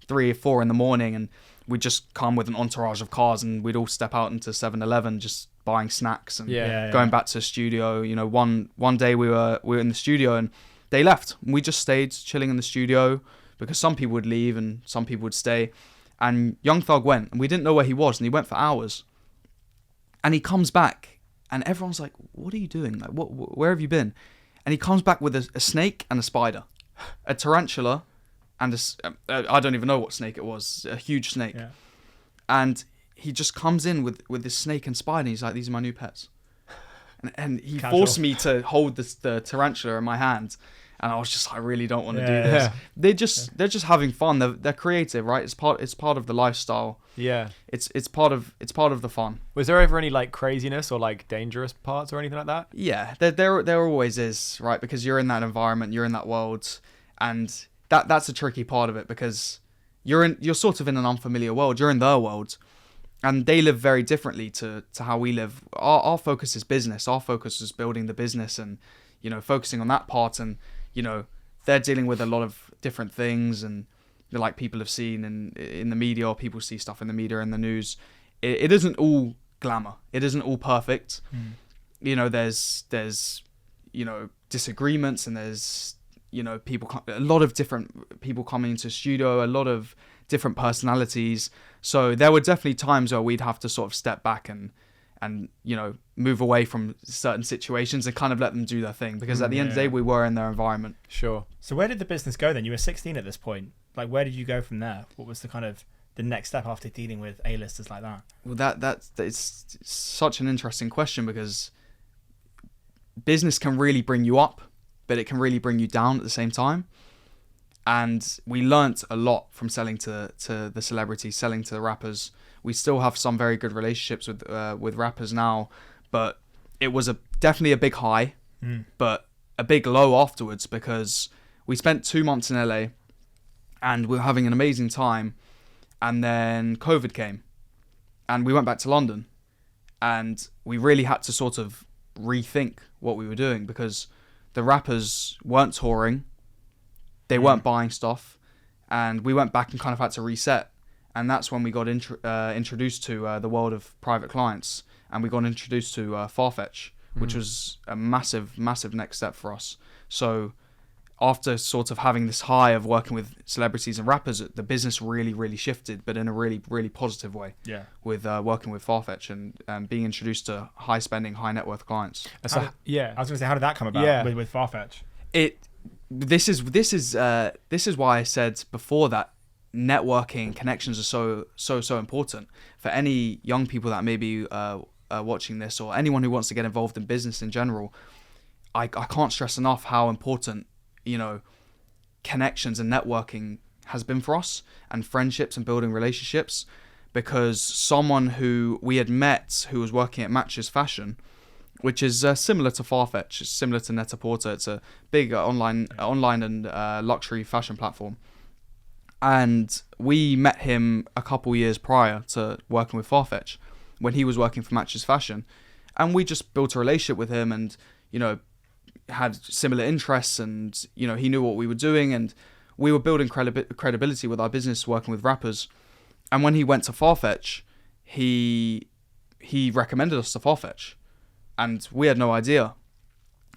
3 or 4 in the morning, and we'd just come with an entourage of cars, and we'd all step out into 7-Eleven just buying snacks and going back to the studio. One day we were in the studio and they left. We just stayed chilling in the studio because some people would leave and some people would stay. And Young Thug went, and we didn't know where he was, and he went for hours. And he comes back, and everyone's like, "What are you doing? Like, where have you been?" And he comes back with a snake and a spider, a tarantula, and I don't even know what snake it was, a huge snake. Yeah. And he just comes in with this snake and spider, and he's like, "These are my new pets." And he forced me to hold the tarantula in my hand. And I was just like, I really don't want to do this. They're just having fun. They're creative, right? It's part of the lifestyle. Yeah. It's part of the fun. Was there ever any like craziness or like dangerous parts or anything like that? Yeah, there always is, right? Because you're in that environment, you're in that world, and that's a tricky part of it, because you're sort of in an unfamiliar world. You're in their world, and they live very differently to how we live. Our focus is business. Our focus is building the business and focusing on that part. And they're dealing with a lot of different things, and like people have seen in the media, or people see stuff in the media and the news. It isn't all glamour. It isn't all perfect. There's disagreements, and there's a lot of different people coming into the studio, a lot of different personalities. So there were definitely times where we'd have to sort of step back and move away from certain situations and kind of let them do their thing, because at the end of the day, we were in their environment. Sure. So where did the business go then? You were 16 at this point. Like, where did you go from there? What was the next step after dealing with A-listers like that? Well, it's such an interesting question, because business can really bring you up, but it can really bring you down at the same time. And we learnt a lot from selling to the celebrities, selling to the rappers. We still have some very good relationships with rappers now, but it was definitely a big high, but a big low afterwards, because we spent 2 months in LA and we were having an amazing time, and then COVID came and we went back to London, and we really had to sort of rethink what we were doing, because the rappers weren't touring, they weren't buying stuff, and we went back and kind of had to reset. And that's when we got introduced to the world of private clients, and we got introduced to Farfetch, which was a massive, massive next step for us. So after sort of having this high of working with celebrities and rappers, the business really, really shifted, but in a really, really positive way. Yeah. With working with Farfetch and being introduced to high spending, high net worth clients. I was going to say, how did that come about with Farfetch? This is why I said before that networking connections are so important for any young people that may be watching this, or anyone who wants to get involved in business in general. I can't stress enough how important connections and networking has been for us, and friendships and building relationships, because someone who we had met who was working at Matches Fashion which is similar to Farfetch. It's similar to Net-a-Porter. It's a big online and luxury fashion platform. And we met him a couple years prior to working with Farfetch, when he was working for Matches Fashion. And we just built a relationship with him and, had similar interests, and, he knew what we were doing, and we were building credibility with our business working with rappers. And when he went to Farfetch, he recommended us to Farfetch, and we had no idea.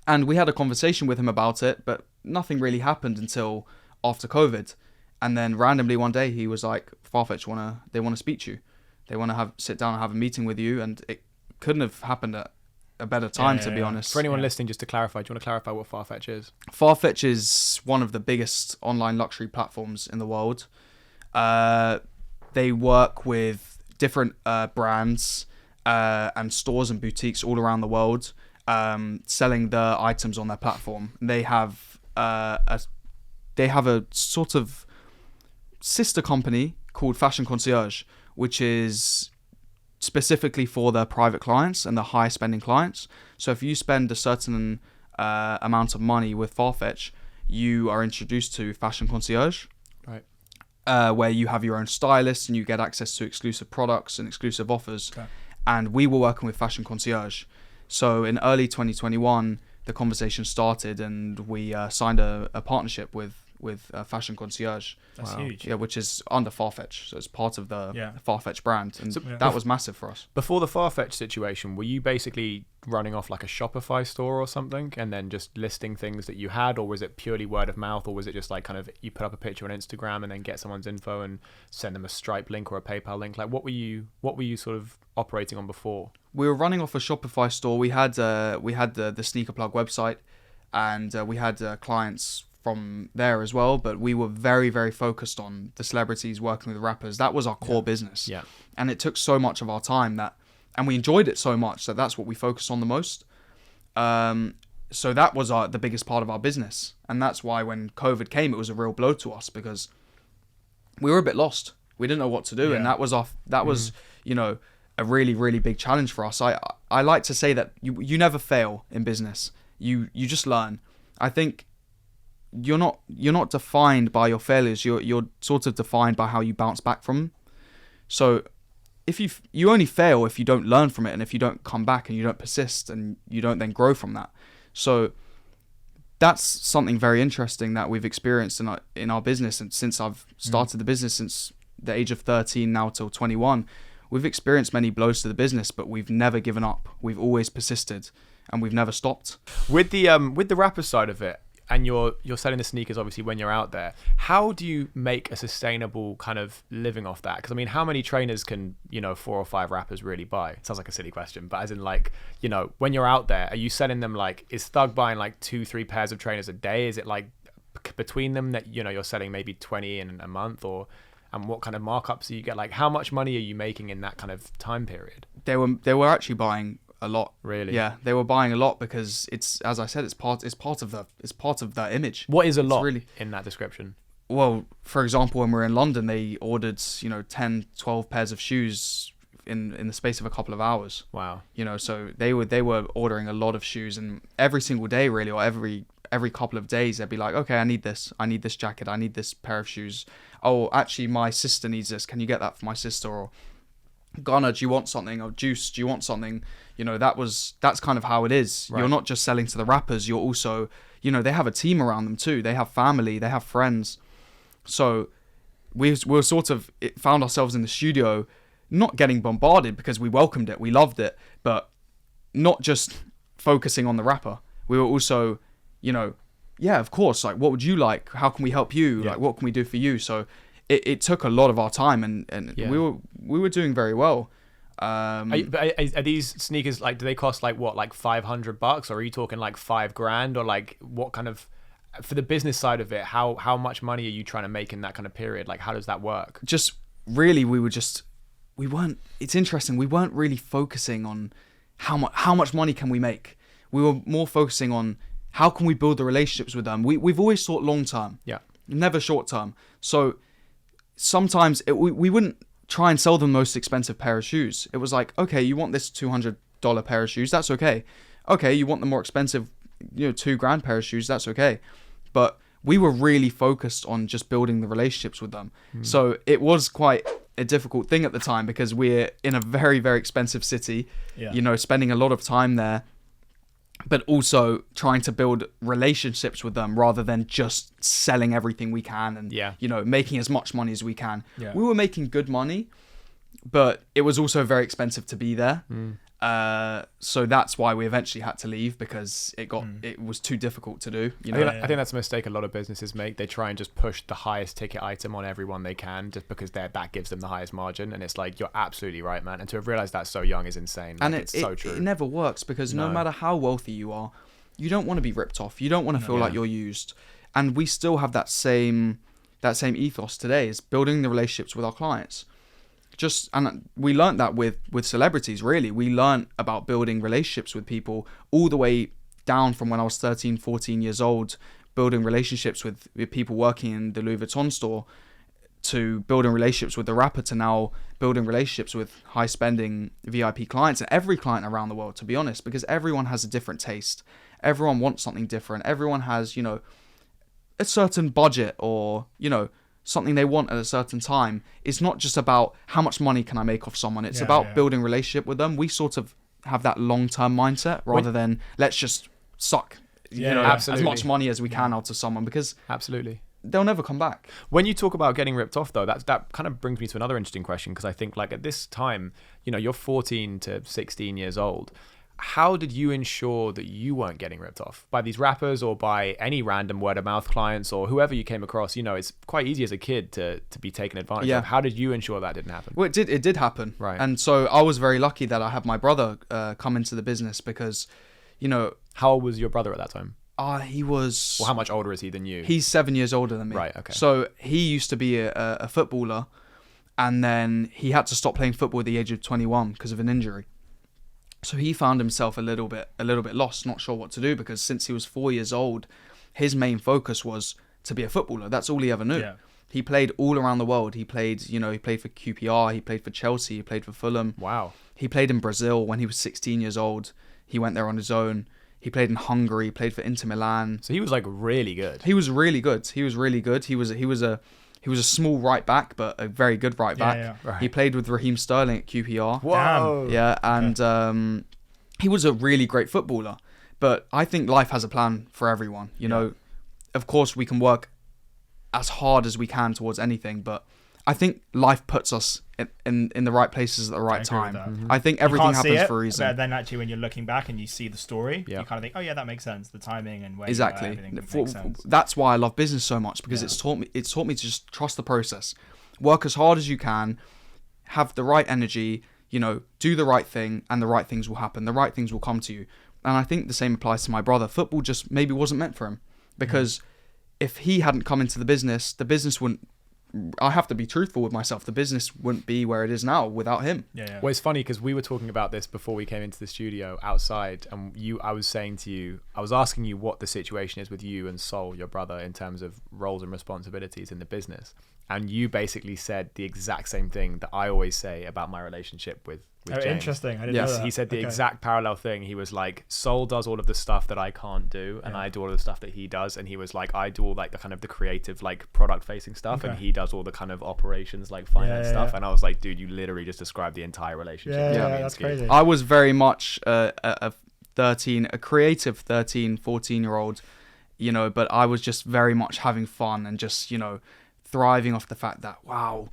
And we had a conversation with him about it, but nothing really happened until after COVID. And then randomly one day he was like, Farfetch they want to speak to you. They want to sit down and have a meeting with you. And it couldn't have happened at a better time, to be honest. For anyone listening, just to clarify, do you want to clarify what Farfetch is? Farfetch is one of the biggest online luxury platforms in the world. They work with different brands and stores and boutiques all around the world, selling the items on their platform. They have a sort of sister company called Fashion Concierge, which is specifically for their private clients and the high spending clients. So if you spend a certain amount of money with Farfetch, you are introduced to Fashion Concierge, right? Where you have your own stylist and you get access to exclusive products and exclusive offers. Okay. And we were working with Fashion Concierge. So in early 2021, the conversation started, and we signed a partnership with Fashion Concierge. That's huge. Yeah, which is under Farfetch, so it's part of the Farfetch brand, and that was massive for us. Before the Farfetch situation, were you basically running off like a Shopify store or something, and then just listing things that you had, or was it purely word of mouth, or was it just like kind of you put up a picture on Instagram and then get someone's info and send them a Stripe link or a PayPal link? Like, what were you sort of operating on before? We were running off a Shopify store. We had the SneakerPlug website, and we had clients from there as well, but we were very, very focused on the celebrities, working with rappers. That was our core business. Yeah. And it took so much of our time and we enjoyed it so much that that's what we focused on the most. So that was the biggest part of our business. And that's why when COVID came, it was a real blow to us, because we were a bit lost. We didn't know what to do. Yeah. And that was a really, really big challenge for us. I like to say that you never fail in business. You just learn. I think you're not defined by your failures. You're sort of defined by how you bounce back from them. So if you only fail if you don't learn from it, and if you don't come back and you don't persist and you don't then grow from that. So that's something very interesting that we've experienced in our business. And since I've started the business since the age of 13 now till 21, we've experienced many blows to the business, but we've never given up. We've always persisted, and we've never stopped. With the rapper side of it, and you're selling the sneakers obviously when you're out there, how do you make a sustainable kind of living off that? Because I mean, how many trainers can 4 or 5 rappers really buy? It sounds like a silly question, but as in, like, when you're out there, are you selling them, like, is Thug buying like 2-3 pairs of trainers a day? Is it like between them that you're selling maybe 20 in a month, and what kind of markups do you get? Like, how much money are you making in that kind of time period? They were actually buying a lot. Really? Yeah, they were buying a lot because it's, as I said, it's part of the image. What is a lot in that description? Well, for example, when we were in London, they ordered 10, 12 pairs of shoes in the space of a couple of hours. Wow. So they were ordering a lot of shoes, and every single day really, or every couple of days, they'd be like, okay, I need this jacket, I need this pair of shoes. Oh, actually, my sister needs this. Can you get that for my sister? Or Gunna, do you want something? Or Juice, do you want something? That's kind of how it is. Right. You're not just selling to the rappers. You're also, they have a team around them too. They have family. They have friends. So we were sort of found ourselves in the studio, not getting bombarded because we welcomed it. We loved it, but not just focusing on the rapper. We were also, yeah, of course. Like, what would you like? How can we help you? Yeah. Like, what can we do for you? So it took a lot of our time, and yeah. we were doing very well. Are these sneakers, like, do they cost like what, like $500, or are you talking like $5,000, or like what kind of, for the business side of it, how much money are you trying to make in that kind of period? Like, how does that work? Just really, it's interesting. We weren't really focusing on how much money can we make. We were more focusing on how can we build the relationships with them. We've always thought long term, never short term. So sometimes we wouldn't try and sell them the most expensive pair of shoes. It was like, okay, you want this $200 pair of shoes? That's okay. okay, you want the more expensive, $2,000 pair of shoes, that's okay. But we were really focused on just building the relationships with them. So it was quite a difficult thing at the time because we're in a very, very expensive city, spending a lot of time there, but also trying to build relationships with them rather than just selling everything we can and, making as much money as we can. Yeah. We were making good money, but it was also very expensive to be there. So that's why we eventually had to leave because it was too difficult to do. I think that's a mistake a lot of businesses make. They try and just push the highest ticket item on everyone they can just because that gives them the highest margin. And it's like, you're absolutely right, man. And to have realized that so young is insane. And it's so true. It never works because no matter how wealthy you are, you don't want to be ripped off. You don't want to feel like you're used. And we still have that same ethos today, is building the relationships with our clients. And we learned that with celebrities, really. We learned about building relationships with people all the way down from when I was 13, 14 years old, building relationships with people working in the Louis Vuitton store, to building relationships with the rapper, to now building relationships with high spending VIP clients and every client around the world, to be honest, because everyone has a different taste. Everyone wants something different. Everyone has, a certain budget or, something they want at a certain time. It's not just about how much money can I make off someone. It's about building relationship with them. We sort of have that long-term mindset rather than let's just suck as much money as we can out of someone, because absolutely they'll never come back. When you talk about getting ripped off, though, that kind of brings me to another interesting question, because I think like at this time, you're 14 to 16 years old. How did you ensure that you weren't getting ripped off by these rappers or by any random word of mouth clients or whoever you came across? It's quite easy as a kid to be taken advantage of. How did you ensure that didn't happen? Well, it did happen. Right. And so I was very lucky that I had my brother come into the business because, How old was your brother at that time? He was... Well, how much older is he than you? He's 7 years older than me. Right, okay. So he used to be a footballer, and then he had to stop playing football at the age of 21 because of an injury. So he found himself a little bit lost, not sure what to do, because since he was 4 years old, his main focus was to be a footballer. That's all he ever knew. Yeah. He played all around the world. He played for QPR, he played for Chelsea, he played for Fulham. Wow. He played in Brazil when he was 16 years old. He went there on his own. He played in Hungary, played for Inter Milan. So he was like really good. He was really good. He was a small right back, but a very good right back. Yeah. Right. He played with Raheem Sterling at QPR. Whoa. Yeah, and he was a really great footballer. But I think life has a plan for everyone. Of course, we can work as hard as we can towards anything, but I think life puts us in the right places at the right time. Mm-hmm. I think everything happens for a reason. But then actually, when you're looking back and you see the story, you kind of think, oh yeah, that makes sense. The timing and where exactly. everything makes sense. That's why I love business so much, because it's taught me to just trust the process, work as hard as you can, have the right energy, do the right thing, and the right things will happen. The right things will come to you. And I think the same applies to my brother. Football just maybe wasn't meant for him, because if he hadn't come into the business wouldn't. I have to be truthful with myself. The business wouldn't be where it is now without him. Yeah. Well, it's funny because we were talking about this before we came into the studio outside, and I was asking you what the situation is with you and Sol, your brother, in terms of roles and responsibilities in the business. And you basically said the exact same thing that I always say about my relationship with James. Interesting. I didn't know that. He said the exact parallel thing. He was like, Sol does all of the stuff that I can't do, and I do all of the stuff that he does. And he was like, I do all like the kind of the creative, like product facing stuff, and he does all the kind of operations, like finance stuff. And I was like, dude, you literally just described the entire relationship. Yeah, that's crazy. I was very much a creative 13, 14-year-old, but I was just very much having fun and just, thriving off the fact that, wow,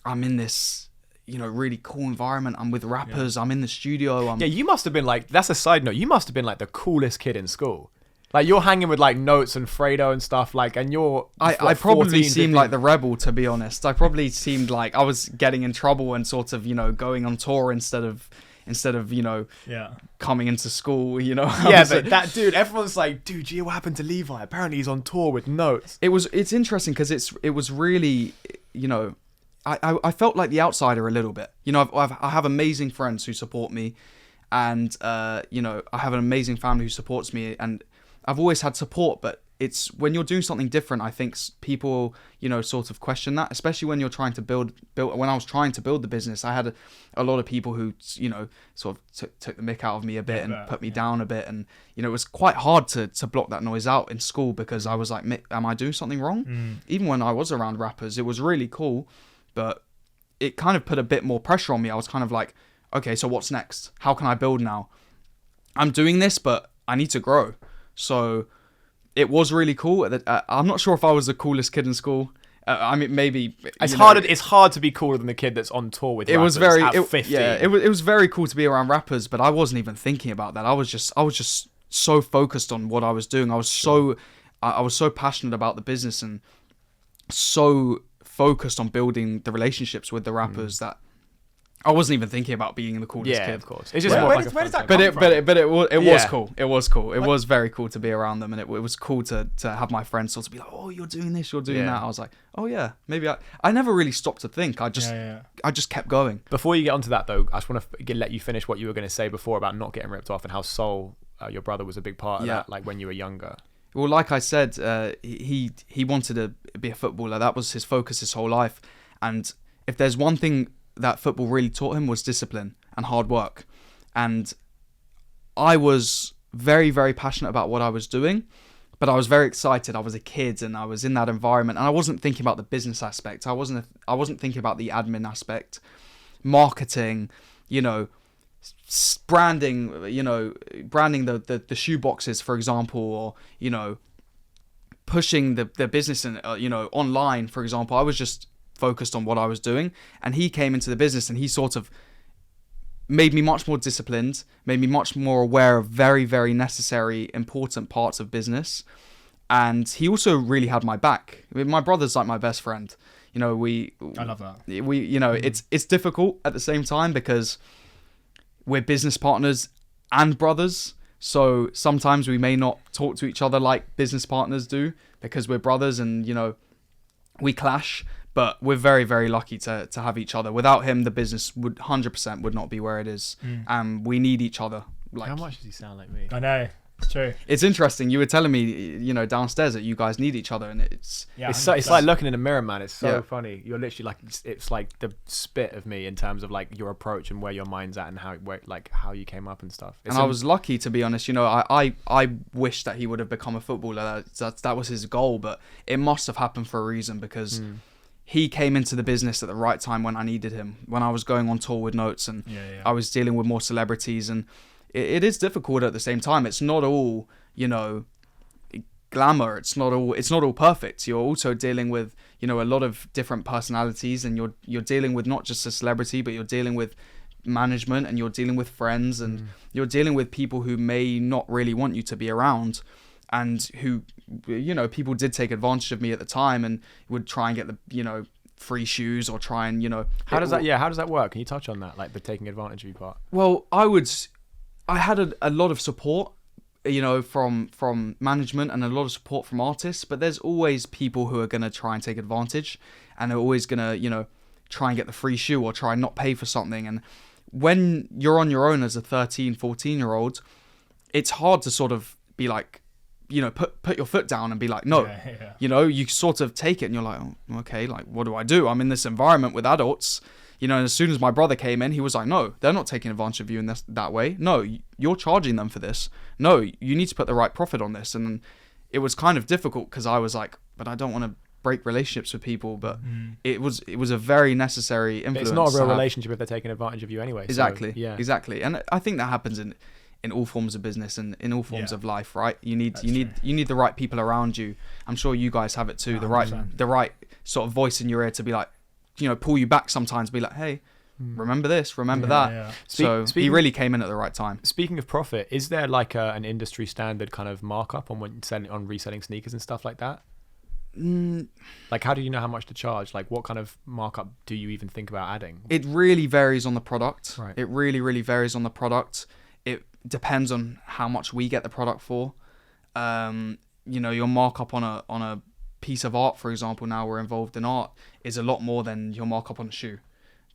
I'm in this, really cool environment. I'm with rappers. I'm in the studio. You must have been like, that's a side note, you must have been like the coolest kid in school. Like you're hanging with like Notes and Fredo and stuff, like, and you're I probably seemed like the rebel, to be honest. I probably seemed like I was getting in trouble and sort of, going on tour instead of coming into school, but that dude, everyone's like, dude, gee, what happened to Levi? Apparently he's on tour with Notes. It's interesting because it was really, I felt like the outsider a little bit. I have amazing friends who support me, and I have an amazing family who supports me, and I've always had support, but it's when you're doing something different, I think people, sort of question that, especially when you're trying to build. When I was trying to build the business, I had a lot of people who, sort of took the mick out of me a bit and put me down a bit. And, it was quite hard to block that noise out in school, because I was like, am I doing something wrong? Even when I was around rappers, it was really cool, but it kind of put a bit more pressure on me. I was kind of like, okay, so what's next? How can I build now? I'm doing this, but I need to grow. So it was really cool. I'm not sure if I was the coolest kid in school. I mean, maybe it's hard to be cooler than the kid that's on tour with rappers at 50. Yeah, it was very cool to be around rappers, but I wasn't even thinking about that. I was just so focused on what I was doing. I was so passionate about the business and so focused on building the relationships with the rappers that I wasn't even thinking about being the coolest kid. Of course. It's just where does that come from? But it was cool. It was cool. It was very cool to be around them, and it was cool to have my friends sort of be like, oh, you're doing this, you're doing that. I was like, oh yeah, maybe I never really stopped to think. I just kept going. Before you get onto that though, I just want to let you finish what you were going to say before about not getting ripped off and how Soul, your brother, was a big part of that, like when you were younger. Well, like I said, he wanted to be a footballer. That was his focus his whole life. And if there's one thing that football really taught him, was discipline and hard work. And I was very, very passionate about what I was doing, but I was very excited. I was a kid and I was in that environment, and I wasn't thinking about the business aspect. I wasn't thinking about the admin aspect, marketing, branding, branding the shoe boxes, for example, or, pushing the business and, online, for example. I was just focused on what I was doing, and he came into the business and he sort of made me much more disciplined, made me much more aware of very, very necessary, important parts of business. And he also really had my back. I mean, my brother's like my best friend. I love that. It's difficult at the same time because we're business partners and brothers. So sometimes we may not talk to each other like business partners do because we're brothers and, we clash. But we're very, very lucky to have each other. Without him, the business would 100% would not be where it is. We need each other. How much does he sound like me? I know. It's true. It's interesting. You were telling me, downstairs that you guys need each other, and it's like looking in a mirror, man. It's so funny. You're literally like, it's like the spit of me in terms of like your approach and where your mind's at and how you came up and stuff. I was lucky, to be honest. I wish that he would have become a footballer. That was his goal, but it must have happened for a reason because. He came into the business at the right time when I needed him, when I was going on tour with Notes and I was dealing with more celebrities, and it is difficult at the same time. It's not all, glamour. It's not all perfect. You're also dealing with, a lot of different personalities, and you're dealing with not just a celebrity, but you're dealing with management, and you're dealing with friends, and you're dealing with people who may not really want you to be around. And who, people did take advantage of me at the time and would try and get the, free shoes or try and, How does that work? Can you touch on that, like the taking advantage of you part? Well, I had a lot of support, from management and a lot of support from artists, but there's always people who are going to try and take advantage, and they're always going to, try and get the free shoe or try and not pay for something. And when you're on your own as a 13, 14-year-old, it's hard to sort of be like, put your foot down and be like, no, you sort of take it and you're like, oh, okay, like, what do I do? I'm in this environment with adults, and as soon as my brother came in, he was like, no, they're not taking advantage of you in that way. No, you're charging them for this. No, you need to put the right profit on this. And it was kind of difficult because I was like, but I don't want to break relationships with people, but it was a very necessary influence. It's not a real relationship if they're taking advantage of you anyway. Exactly. So, exactly. And I think that happens in all forms of business and in all forms of life, right? You need the right people around you. I'm sure you guys have it too. 100%. The right sort of voice in your ear to be like, pull you back sometimes. Be like, hey, remember this, remember that. Yeah. So he really came in at the right time. Speaking of profit, is there like an industry standard kind of markup on reselling sneakers and stuff like that? Like, how do you know how much to charge? Like, what kind of markup do you even think about adding? It really varies on the product. Right. It really, really varies on the product. It depends on how much we get the product for. Your markup on a piece of art, for example, now we're involved in art, is a lot more than your markup on a shoe.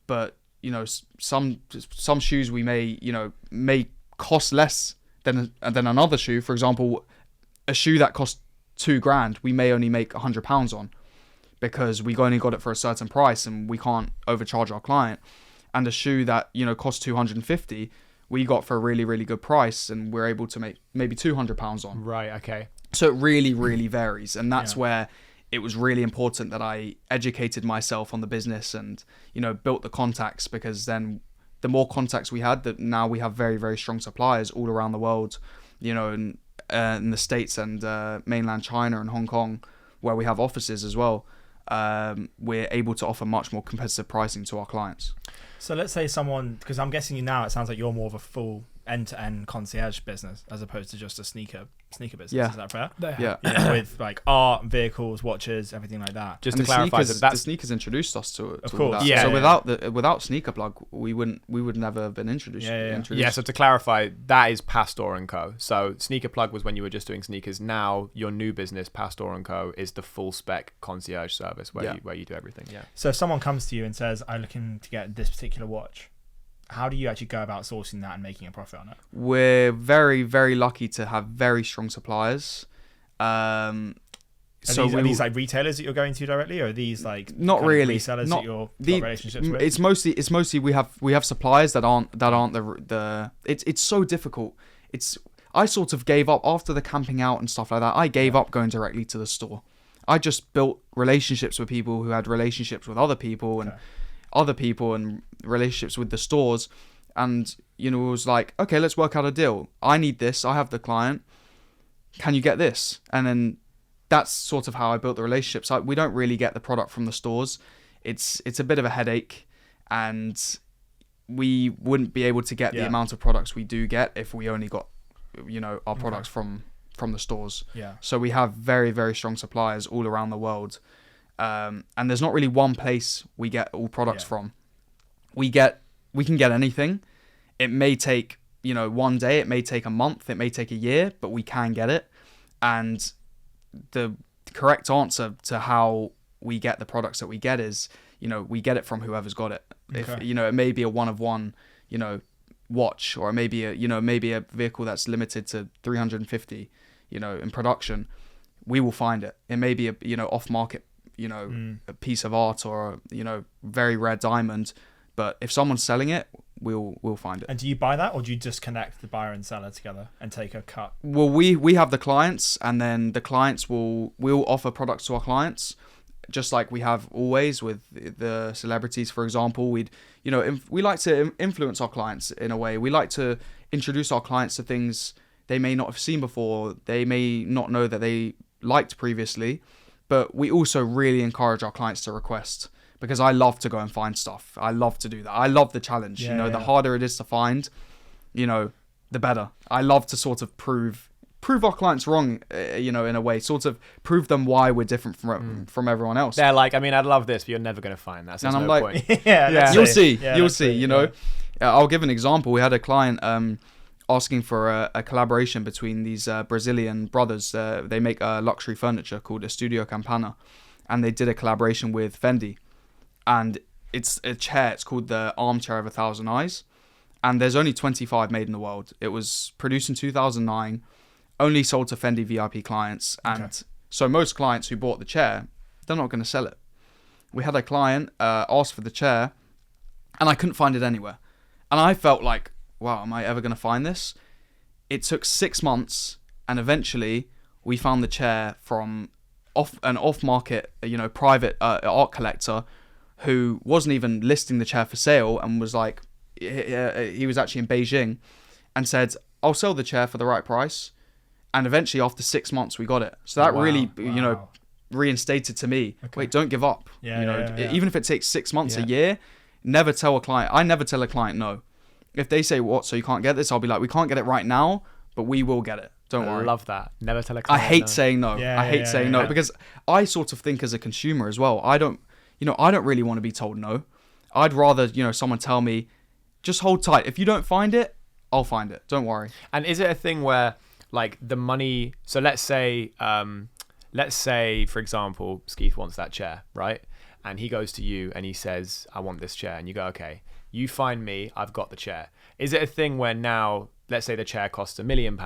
But some shoes we may cost less than another shoe. For example, a shoe that costs $2,000, we may only make £100 on, because we only got it for a certain price and we can't overcharge our client. And a shoe that, you know, costs 250, we got for a really, really good price, and we're able to make maybe £200 on. Right. Okay. So it really, really varies. And that's where it was really important that I educated myself on the business and, you know, built the contacts, because then the more contacts we had, that now we have very, very strong suppliers all around the world, you know, in the States and mainland China and Hong Kong, where we have offices as well. We're able to offer much more competitive pricing to our clients. So let's say someone, because I'm guessing you now, it sounds like you're more of a full end-to-end concierge business as opposed to just a sneaker business. Yeah. Is that fair? Yeah. With like art, vehicles, watches, everything like that. Just and to clarify, the sneakers introduced us to Of all course. that. Yeah, So yeah. without SneakerPlug, we would never have been introduced. Yeah, so to clarify, that is Pastor and Co. So SneakerPlug was when you were just doing sneakers. Now your new business, Pastor and Co, is the full spec concierge service where you do everything. Yeah. So if someone comes to you and says, I'm looking to get this particular watch, how do you actually go about sourcing that and making a profit on it? We're very, very lucky to have very strong suppliers. Are these like retailers that you're going to directly, or are these like not really resellers that you're got relationships with? It's mostly we have suppliers that aren't the it's so difficult. I sort of gave up after the camping out and stuff like that. I gave up going directly to the store. I just built relationships with people who had relationships with other people and other people and relationships with the stores. And, you know, it was like, okay, let's work out a deal. I need this. I have the client. Can you get this? And then that's sort of how I built the relationships. We don't really get the product from the stores. It's a bit of a headache, and we wouldn't be able to get the amount of products we do get if we only got, you know, our products from the stores. Yeah. So we have very, very strong suppliers all around the world. And there's not really one place we get all products from. We can get anything. It may take, you know, one day, it may take a month, it may take a year, but we can get it. And the correct answer to how we get the products that we get is, you know, we get it from whoever's got it. Okay. If, you know, it may be a one of one, you know, watch, or it may be a vehicle that's limited to 350, you know, in production. We will find it. It may be a, you know, off market, you know, a piece of art, or, you know, very rare diamond, but if someone's selling it, we'll find it. And do you buy that, or do you just connect the buyer and seller together and take a cut? Well, we have the clients, and then the clients we'll offer products to our clients, just like we have always with the celebrities, for example. We like to influence our clients in a way. We like to introduce our clients to things they may not have seen before, they may not know that they liked previously. But we also really encourage our clients to request, because I love to go and find stuff. I love to do that. I love the challenge. The harder it is to find, you know, the better. I love to sort of prove our clients wrong, you know, in a way, sort of prove them why we're different from everyone else. They're like, I mean, I'd love this, but you're never going to find that. So and I'm no like, point. You'll see, you know. I'll give an example. We had a client asking for a collaboration between these Brazilian brothers. They make luxury furniture called Studio Campana, and they did a collaboration with Fendi. And it's a chair. It's called the Armchair of 1,000 Eyes, and there's only 25 made in the world. It was produced in 2009, only sold to Fendi VIP clients, and so most clients who bought the chair, they're not going to sell it. We had a client ask for the chair, and I couldn't find it anywhere, and I felt like, wow, am I ever going to find this? It took 6 months, and eventually we found the chair from an off-market, you know, private art collector who wasn't even listing the chair for sale, and was like, he was actually in Beijing, and said, I'll sell the chair for the right price. And eventually after 6 months we got it. So that you know, reinstated to me, wait, don't give up. Even if it takes 6 months, a year, never tell a client. I never tell a client no. If they say, what, so you can't get this? I'll be like, we can't get it right now, but we will get it. Don't worry. I love that. Never tell a client I hate saying no. I hate saying no, because I sort of think as a consumer as well, I don't really want to be told no. I'd rather, you know, someone tell me, just hold tight. If you don't find it, I'll find it. Don't worry. And is it a thing where, like, the money, so let's say, for example, Skeeth wants that chair, right? And he goes to you and he says, I want this chair. And you go, okay, you find me, I've got the chair. Is it a thing where now, let's say the chair costs £1 million,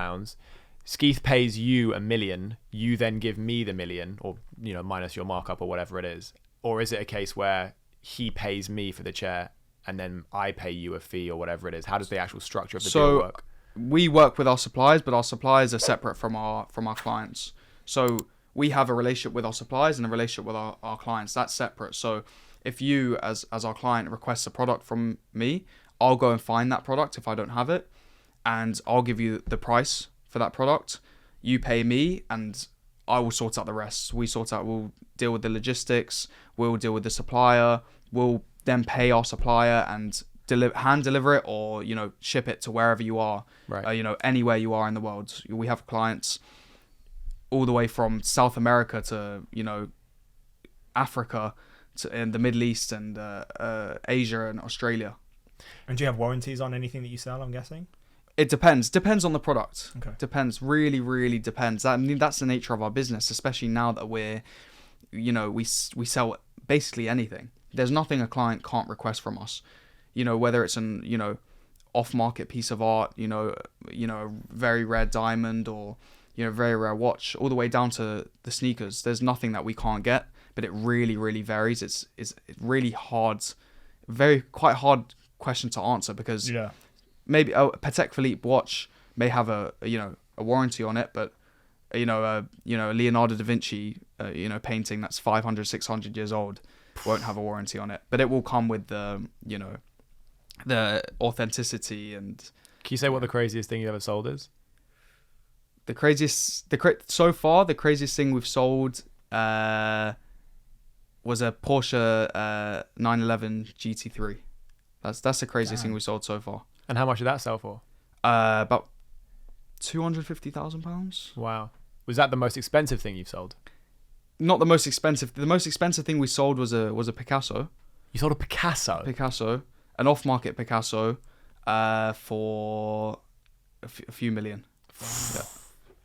Skeeth pays you $1 million, you then give me the $1 million, or minus your markup or whatever it is, or is it a case where he pays me for the chair and then I pay you a fee or whatever it is? How does the actual structure of the deal work? We work with our suppliers, but our suppliers are separate from our clients. So we have a relationship with our suppliers and a relationship with our clients. That's separate. So if you, as our client, requests a product from me, I'll go and find that product if I don't have it, and I'll give you the price for that product. You pay me, and I will sort out the rest. We'll deal with the logistics. We'll deal with the supplier. We'll then pay our supplier and hand deliver it, or ship it to wherever you are. Right. Anywhere you are in the world. We have clients all the way from South America to Africa, in the Middle East and Asia and Australia. And do you have warranties on anything that you sell, I'm guessing? It depends. Depends on the product. Okay. Depends. Really, really depends. That's the nature of our business, especially now that we sell basically anything. There's nothing a client can't request from us. Whether it's an off-market piece of art, a very rare diamond, or very rare watch, all the way down to the sneakers. There's nothing that we can't get, but it really, really varies. It's really hard, quite hard question to answer, because maybe a Patek Philippe watch may have a warranty on it, but a Leonardo da Vinci painting that's 500, 600 years old won't have a warranty on it, but it will come with the authenticity. And can you say what the craziest thing you ever sold is? So far the craziest thing we've sold was a Porsche 911 GT3. That's the craziest thing we sold so far. And how much did that sell for? About £250,000. Wow. Was that the most expensive thing you've sold? Not the most expensive. The most expensive thing we sold was a Picasso. You sold a Picasso? Picasso, an off-market Picasso, for a few million. Yeah,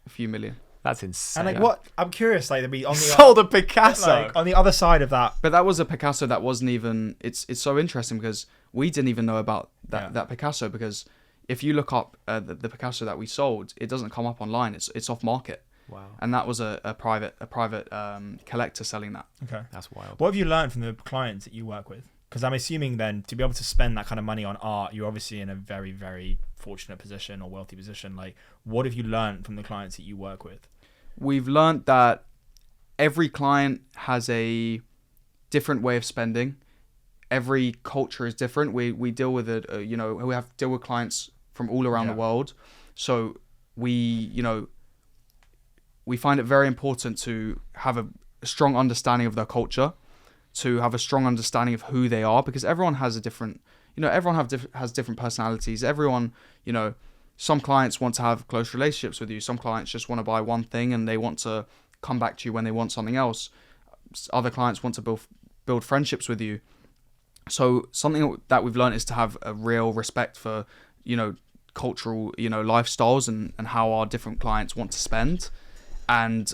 a few million. That's insane. And what I'm curious, on the sold a Picasso on the other side of that. But that was a Picasso that wasn't even. It's so interesting because we didn't even know about that Picasso, because if you look up the Picasso that we sold, it doesn't come up online. It's off market. Wow. And that was a private collector selling that. Okay, that's wild. What have you learned from the clients that you work with? Because I'm assuming then, to be able to spend that kind of money on art, you're obviously in a very, very fortunate position or wealthy position. Like, what have you learned from the clients that you work with? We've learned that every client has a different way of spending. Every culture is different. We deal with it. We have to deal with clients from all around the world. So we find it very important to have a strong understanding of their culture, to have a strong understanding of who they are, because everyone has a different, has different personalities. Everyone, some clients want to have close relationships with you. Some clients just want to buy one thing and they want to come back to you when they want something else. Other clients want to build friendships with you. So something that we've learned is to have a real respect for, cultural, lifestyles and how our different clients want to spend. And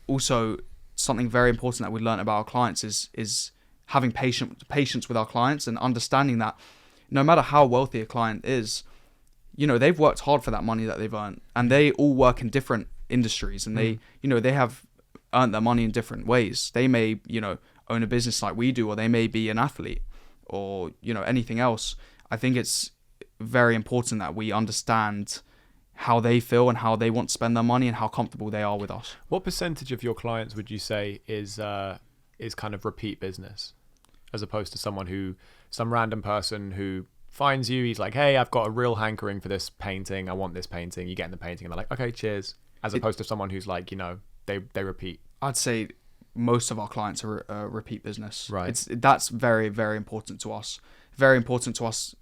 also something very important that we learned about our clients is having patience with our clients, and understanding that no matter how wealthy a client is, they've worked hard for that money that they've earned, and they all work in different industries, and they have earned their money in different ways. They may, own a business like we do, or they may be an athlete, or, anything else. I think it's very important that we understand how they feel and how they want to spend their money and how comfortable they are with us. What percentage of your clients would you say is kind of repeat business, as opposed to some random person who finds you, he's like, hey, I've got a real hankering for this painting, I want this painting, you get in the painting and they're like, okay, cheers, as opposed to someone who's like, they repeat? I'd say most of our clients are repeat business. Right. That's very, very important to us. Very important to us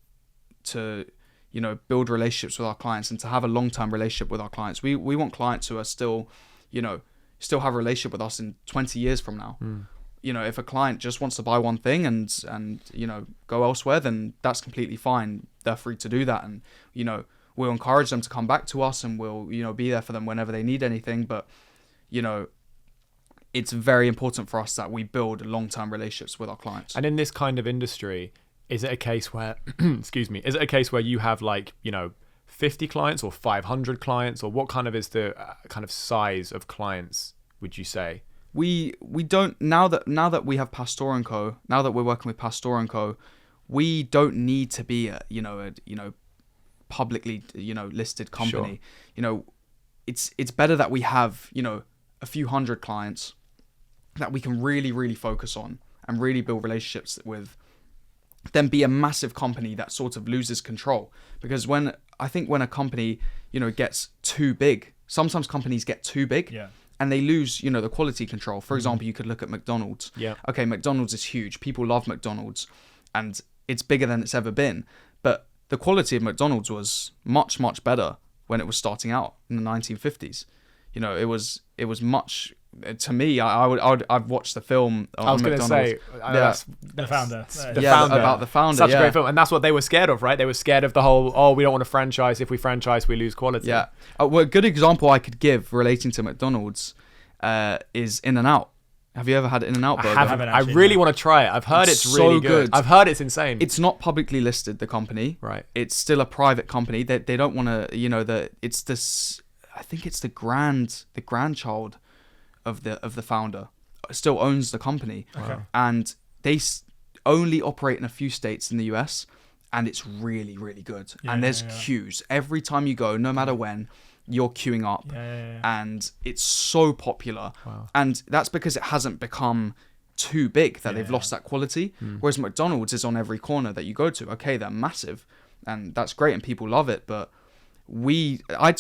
to build relationships with our clients and to have a long-term relationship with our clients. We want clients who are still have a relationship with us in 20 years from now. If a client just wants to buy one thing and go elsewhere, then that's completely fine. They're free to do that, and we'll encourage them to come back to us, and we'll be there for them whenever they need anything. But it's very important for us that we build long-term relationships with our clients. And in this kind of industry, is it a case where, excuse me, is it a case where you have 50 clients or 500 clients, or what kind of is the kind of size of clients would you say? We don't, now that we have Pastor and Co, now that we're working with Pastor and Co, we don't need to be a publicly listed company. Sure. It's better that we have a few hundred clients that we can really, really focus on and really build relationships with, than be a massive company that sort of loses control. Because when a company gets too big, sometimes companies get too big. Yeah. And they lose, the quality control. For example, you could look at McDonald's. Yeah. Okay, McDonald's is huge. People love McDonald's, and it's bigger than it's ever been. But the quality of McDonald's was much, much better when it was starting out in the 1950s. It was much. To me, I've watched the film on I was going to say, The founder. About the founder. Such a great film, and that's what they were scared of, right? They were scared of the whole, we don't want to franchise. If we franchise, we lose quality. Yeah. Well, a good example I could give relating to McDonald's is In-N-Out. Have you ever had In-N-Out burger? I haven't. I really want to try it. I've heard it's really so good. I've heard it's insane. It's not publicly listed, the company. Right. It's still a private company. They don't want to. It's this. I think it's the grandchild of the founder still owns the company. Okay. And they only operate in a few states in the US, and it's really, really good. And there's queues every time you go, no matter when, you're queuing up. And it's so popular. Wow. And that's because it hasn't become too big that they've lost that quality. Whereas McDonald's is on every corner that you go to. Okay, they're massive and that's great and people love it, but I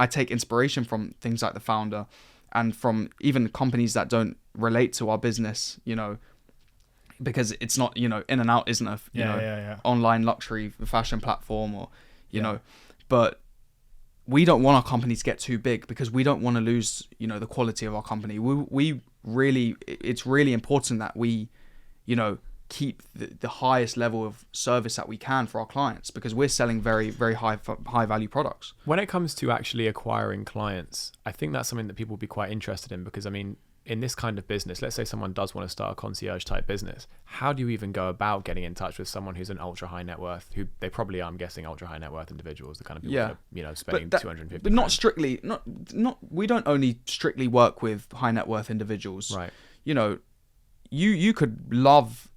take inspiration from things like the founder and from even companies that don't relate to our business, because it's not, In-N-Out isn't a online luxury fashion platform or but we don't want our company to get too big because we don't want to lose the quality of our company. It's really important that we keep the highest level of service that we can for our clients, because we're selling very, very high value products. When it comes to actually acquiring clients, I think that's something that people will be quite interested in, because in this kind of business, let's say someone does want to start a concierge type business, how do you even go about getting in touch with someone who's an ultra high net worth, who they probably are, I'm guessing, ultra high net worth individuals, the kind of people that are, spending 250 but not strictly, not we don't only strictly work with high net worth individuals, right? You could love,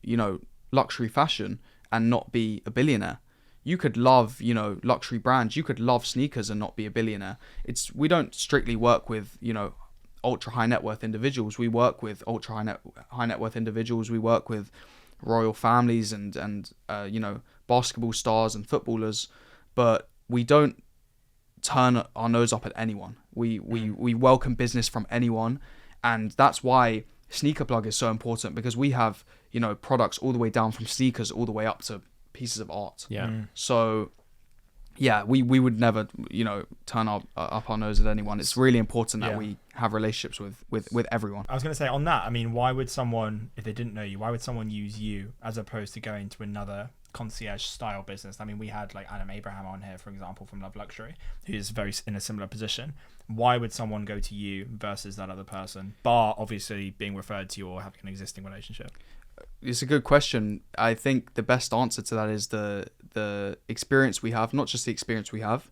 luxury fashion and not be a billionaire. You could love, luxury brands. You could love sneakers and not be a billionaire. We don't strictly work with, ultra high net worth individuals. We work with ultra high net worth individuals. We work with royal families and basketball stars and footballers, but we don't turn our nose up at anyone. We welcome business from anyone, and that's why SneakerPlug is so important, because we have products all the way down from sneakers all the way up to pieces of art. So we would never turn up our nose at anyone. It's really important that we have relationships with everyone. I was going to say on that, I mean, why would someone, if they didn't know you, why would someone use you as opposed to going to another concierge style business? I mean, we had like Adam Abraham on here, for example, from Love Luxury, who's very in a similar position. Why would someone go to you versus that other person, bar obviously being referred to you or having an existing relationship? It's a good question. I think the best answer to that is the experience we have, not just the experience we have,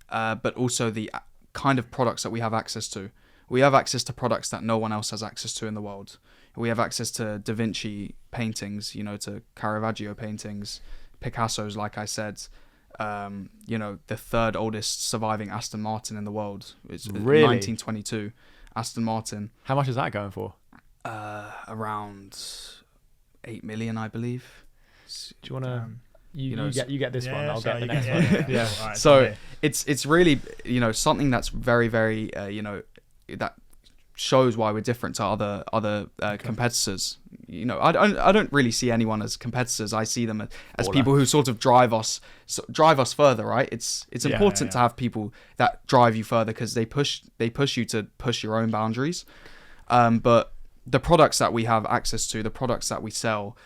but also the kind of products that we have access to. We have access to products that no one else has access to in the world. We have access to Da Vinci paintings, to Caravaggio paintings, Picasso's, like I said, the third oldest surviving Aston Martin in the world. It's really? 1922 Aston Martin. How much is that going for? Around 8 million, I believe. Do you want to? You get this one. I'll get the next one. Right, so it's really something that's very, very that shows why we're different to other competitors. I don't really see anyone as competitors. I see them as people who sort of drive us further, right? It's important to have people that drive you further, because they push you to push your own boundaries. But the products that we have access to, the products that we sell,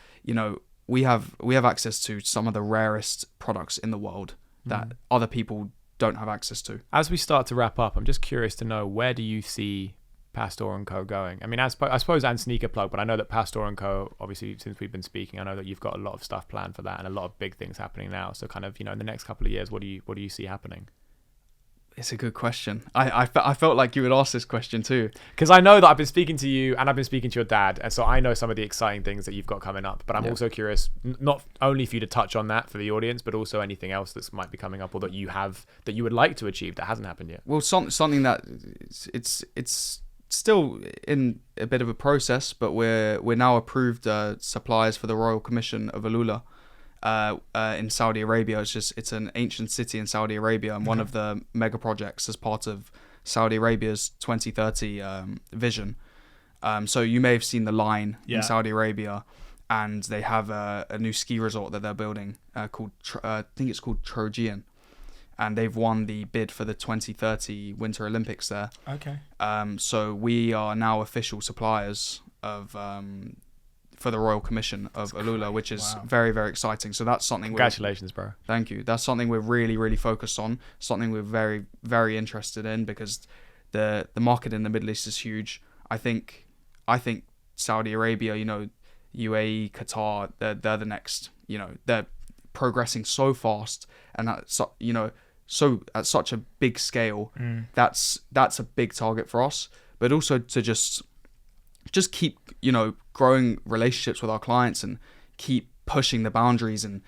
we have access to some of the rarest products in the world that other people don't have access to. As we start to wrap up, I'm just curious to know, where do you see Pastor and Co going? I mean, I suppose, and SneakerPlug, but I know that Pastor and Co, obviously, since we've been speaking, I know that you've got a lot of stuff planned for that and a lot of big things happening now. So kind of, in the next couple of years, what do you see happening? It's a good question. I felt like you would ask this question too. Because I know that I've been speaking to you and I've been speaking to your dad. And so I know some of the exciting things that you've got coming up. But I'm also curious, not only for you to touch on that for the audience, but also anything else that might be coming up or that you would like to achieve that hasn't happened yet. Well, something that it's still in a bit of a process, but we're now approved suppliers for the Royal Commission of Alula. In Saudi Arabia. It's an ancient city in Saudi Arabia and one of the mega projects as part of Saudi Arabia's 2030 vision. So you may have seen the line in Saudi Arabia, and they have a new ski resort that they're building called I think it's called Trojan, and they've won the bid for the 2030 Winter Olympics there. Okay. So we are now official suppliers of for the Royal Commission of Alula, which is very, very exciting. So that's something. Congratulations, bro. Thank you. That's something we're really, really focused on. Something we're very, very interested in because the market in the Middle East is huge. I think Saudi Arabia, UAE, Qatar, they're the next. They're progressing so fast and so at such a big scale. That's a big target for us. But also to just keep growing relationships with our clients and keep pushing the boundaries and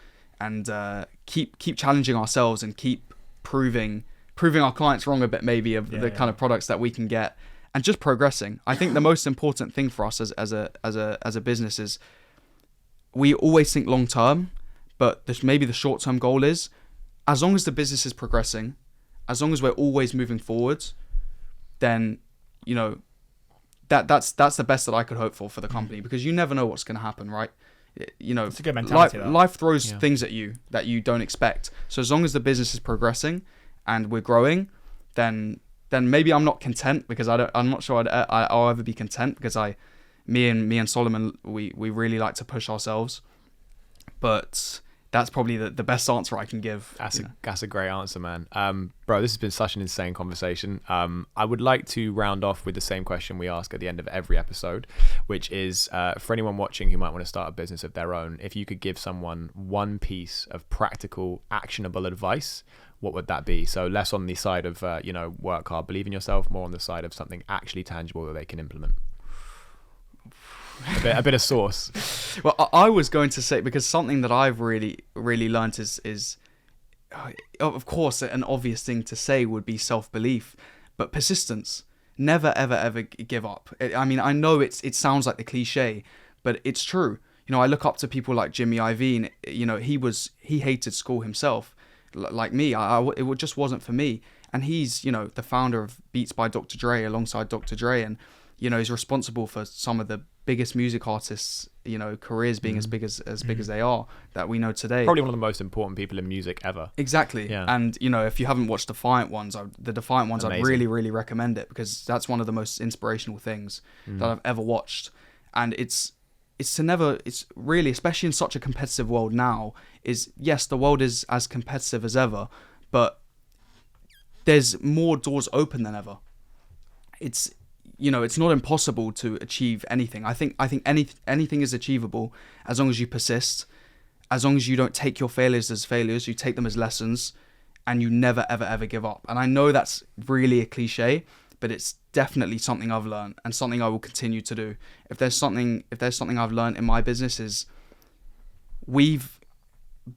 keep challenging ourselves and keep proving our clients wrong a bit maybe of the kind of products that we can get and just progressing. I think the most important thing for us as a business is we always think long term, but maybe the short term goal is as long as the business is progressing, as long as we're always moving forward, then that's the best that I could hope for the company, because you never know what's going to happen, right? It's a good mentality. Life throws things at you that you don't expect. So as long as the business is progressing and we're growing, then maybe I'm not content, because I'm not sure I'll ever be content, because me and Solomon we really like to push ourselves, but that's probably the best answer I can give. That's a great answer, man. Bro, this has been such an insane conversation. I would like to round off with the same question we ask at the end of every episode, which is for anyone watching who might want to start a business of their own, if you could give someone one piece of practical, actionable advice, what would that be? So less on the side of, work hard, believe in yourself, more on the side of something actually tangible that they can implement. A bit of sauce. Well, I was going to say, because something that I've really, really learnt is, of course, an obvious thing to say would be self-belief, but persistence. Never, ever, ever give up. I mean, I know it sounds like the cliche, but it's true. I look up to people like Jimmy Iovine. He hated school himself, like me. It just wasn't for me. And he's, the founder of Beats by Dr. Dre alongside Dr. Dre, and he's responsible for some of the biggest music artists, careers being as big as they are that we know today. Probably one of the most important people in music ever. Exactly. Yeah. And if you haven't watched Defiant Ones, Amazing. I'd really, really recommend it, because that's one of the most inspirational things that I've ever watched. And it's really, especially in such a competitive world now, is yes, the world is as competitive as ever, but there's more doors open than ever. It's not impossible to achieve anything. I think anything is achievable as long as you persist, as long as you don't take your failures as failures, you take them as lessons, and you never, ever, ever give up. And I know that's really a cliche, but it's definitely something I've learned and something I will continue to do. If there's something I've learned in my business, is we've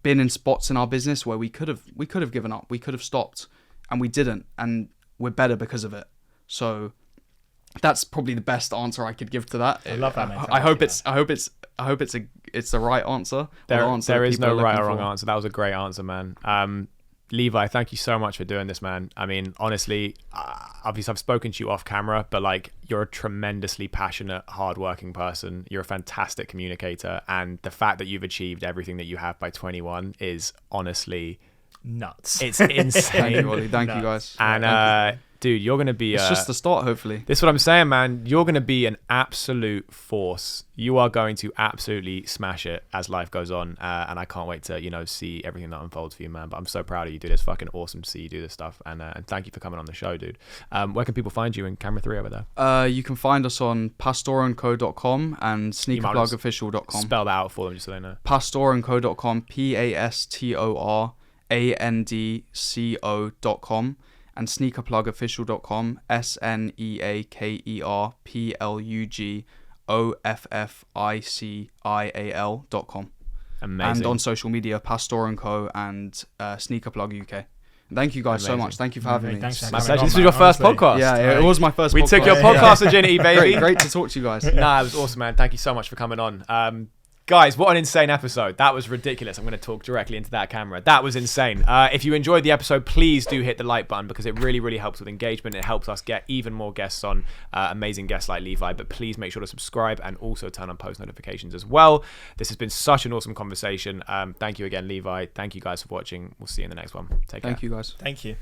been in spots in our business where we could have given up, we could have stopped, and we didn't, and we're better because of it. So that's probably the best answer I could give to that. I love that. I hope it's the right answer. There is no right or wrong answer. That was a great answer, man. Levi, thank you so much for doing this, man. I mean, honestly, obviously I've spoken to you off camera, but you're a tremendously passionate, hardworking person. You're a fantastic communicator, and the fact that you've achieved everything that you have by 21 is honestly nuts. It's insane. Thank you, Ollie. Thank you, guys. And dude, you're going to be... It's just the start, hopefully. This is what I'm saying, man. You're going to be an absolute force. You are going to absolutely smash it as life goes on. And I can't wait to, see everything that unfolds for you, man. But I'm so proud of you, dude. It's fucking awesome to see you do this stuff. And thank you for coming on the show, dude. Where can people find you in Camera 3 over there? You can find us on pastoranco.com and SneakerPlugOfficial.com. Spell that out for them just so they know. Pastoranco.com, PASTORANDCO.com, and SneakerPlugOfficial.com, SneakerPlugOfficial.com. Amazing. And on social media, Pastor & Co and SneakerPlug UK. Thank you guys so much. Thank you for having me. Thanks for My coming pleasure. on, This was man, your first honestly. podcast. Yeah, it was my first We podcast. took your podcast virginity, baby. Great to talk to you guys. Nah, it was awesome, man. Thank you so much for coming on. Guys, what an insane episode. That was ridiculous. I'm going to talk directly into that camera. That was insane. If you enjoyed the episode, please do hit the like button because it really, really helps with engagement. It helps us get even more guests on, amazing guests like Levi. But please make sure to subscribe and also turn on post notifications as well. This has been such an awesome conversation. Thank you again, Levi. Thank you guys for watching. We'll see you in the next one. Take care. Thank you, guys. Thank you.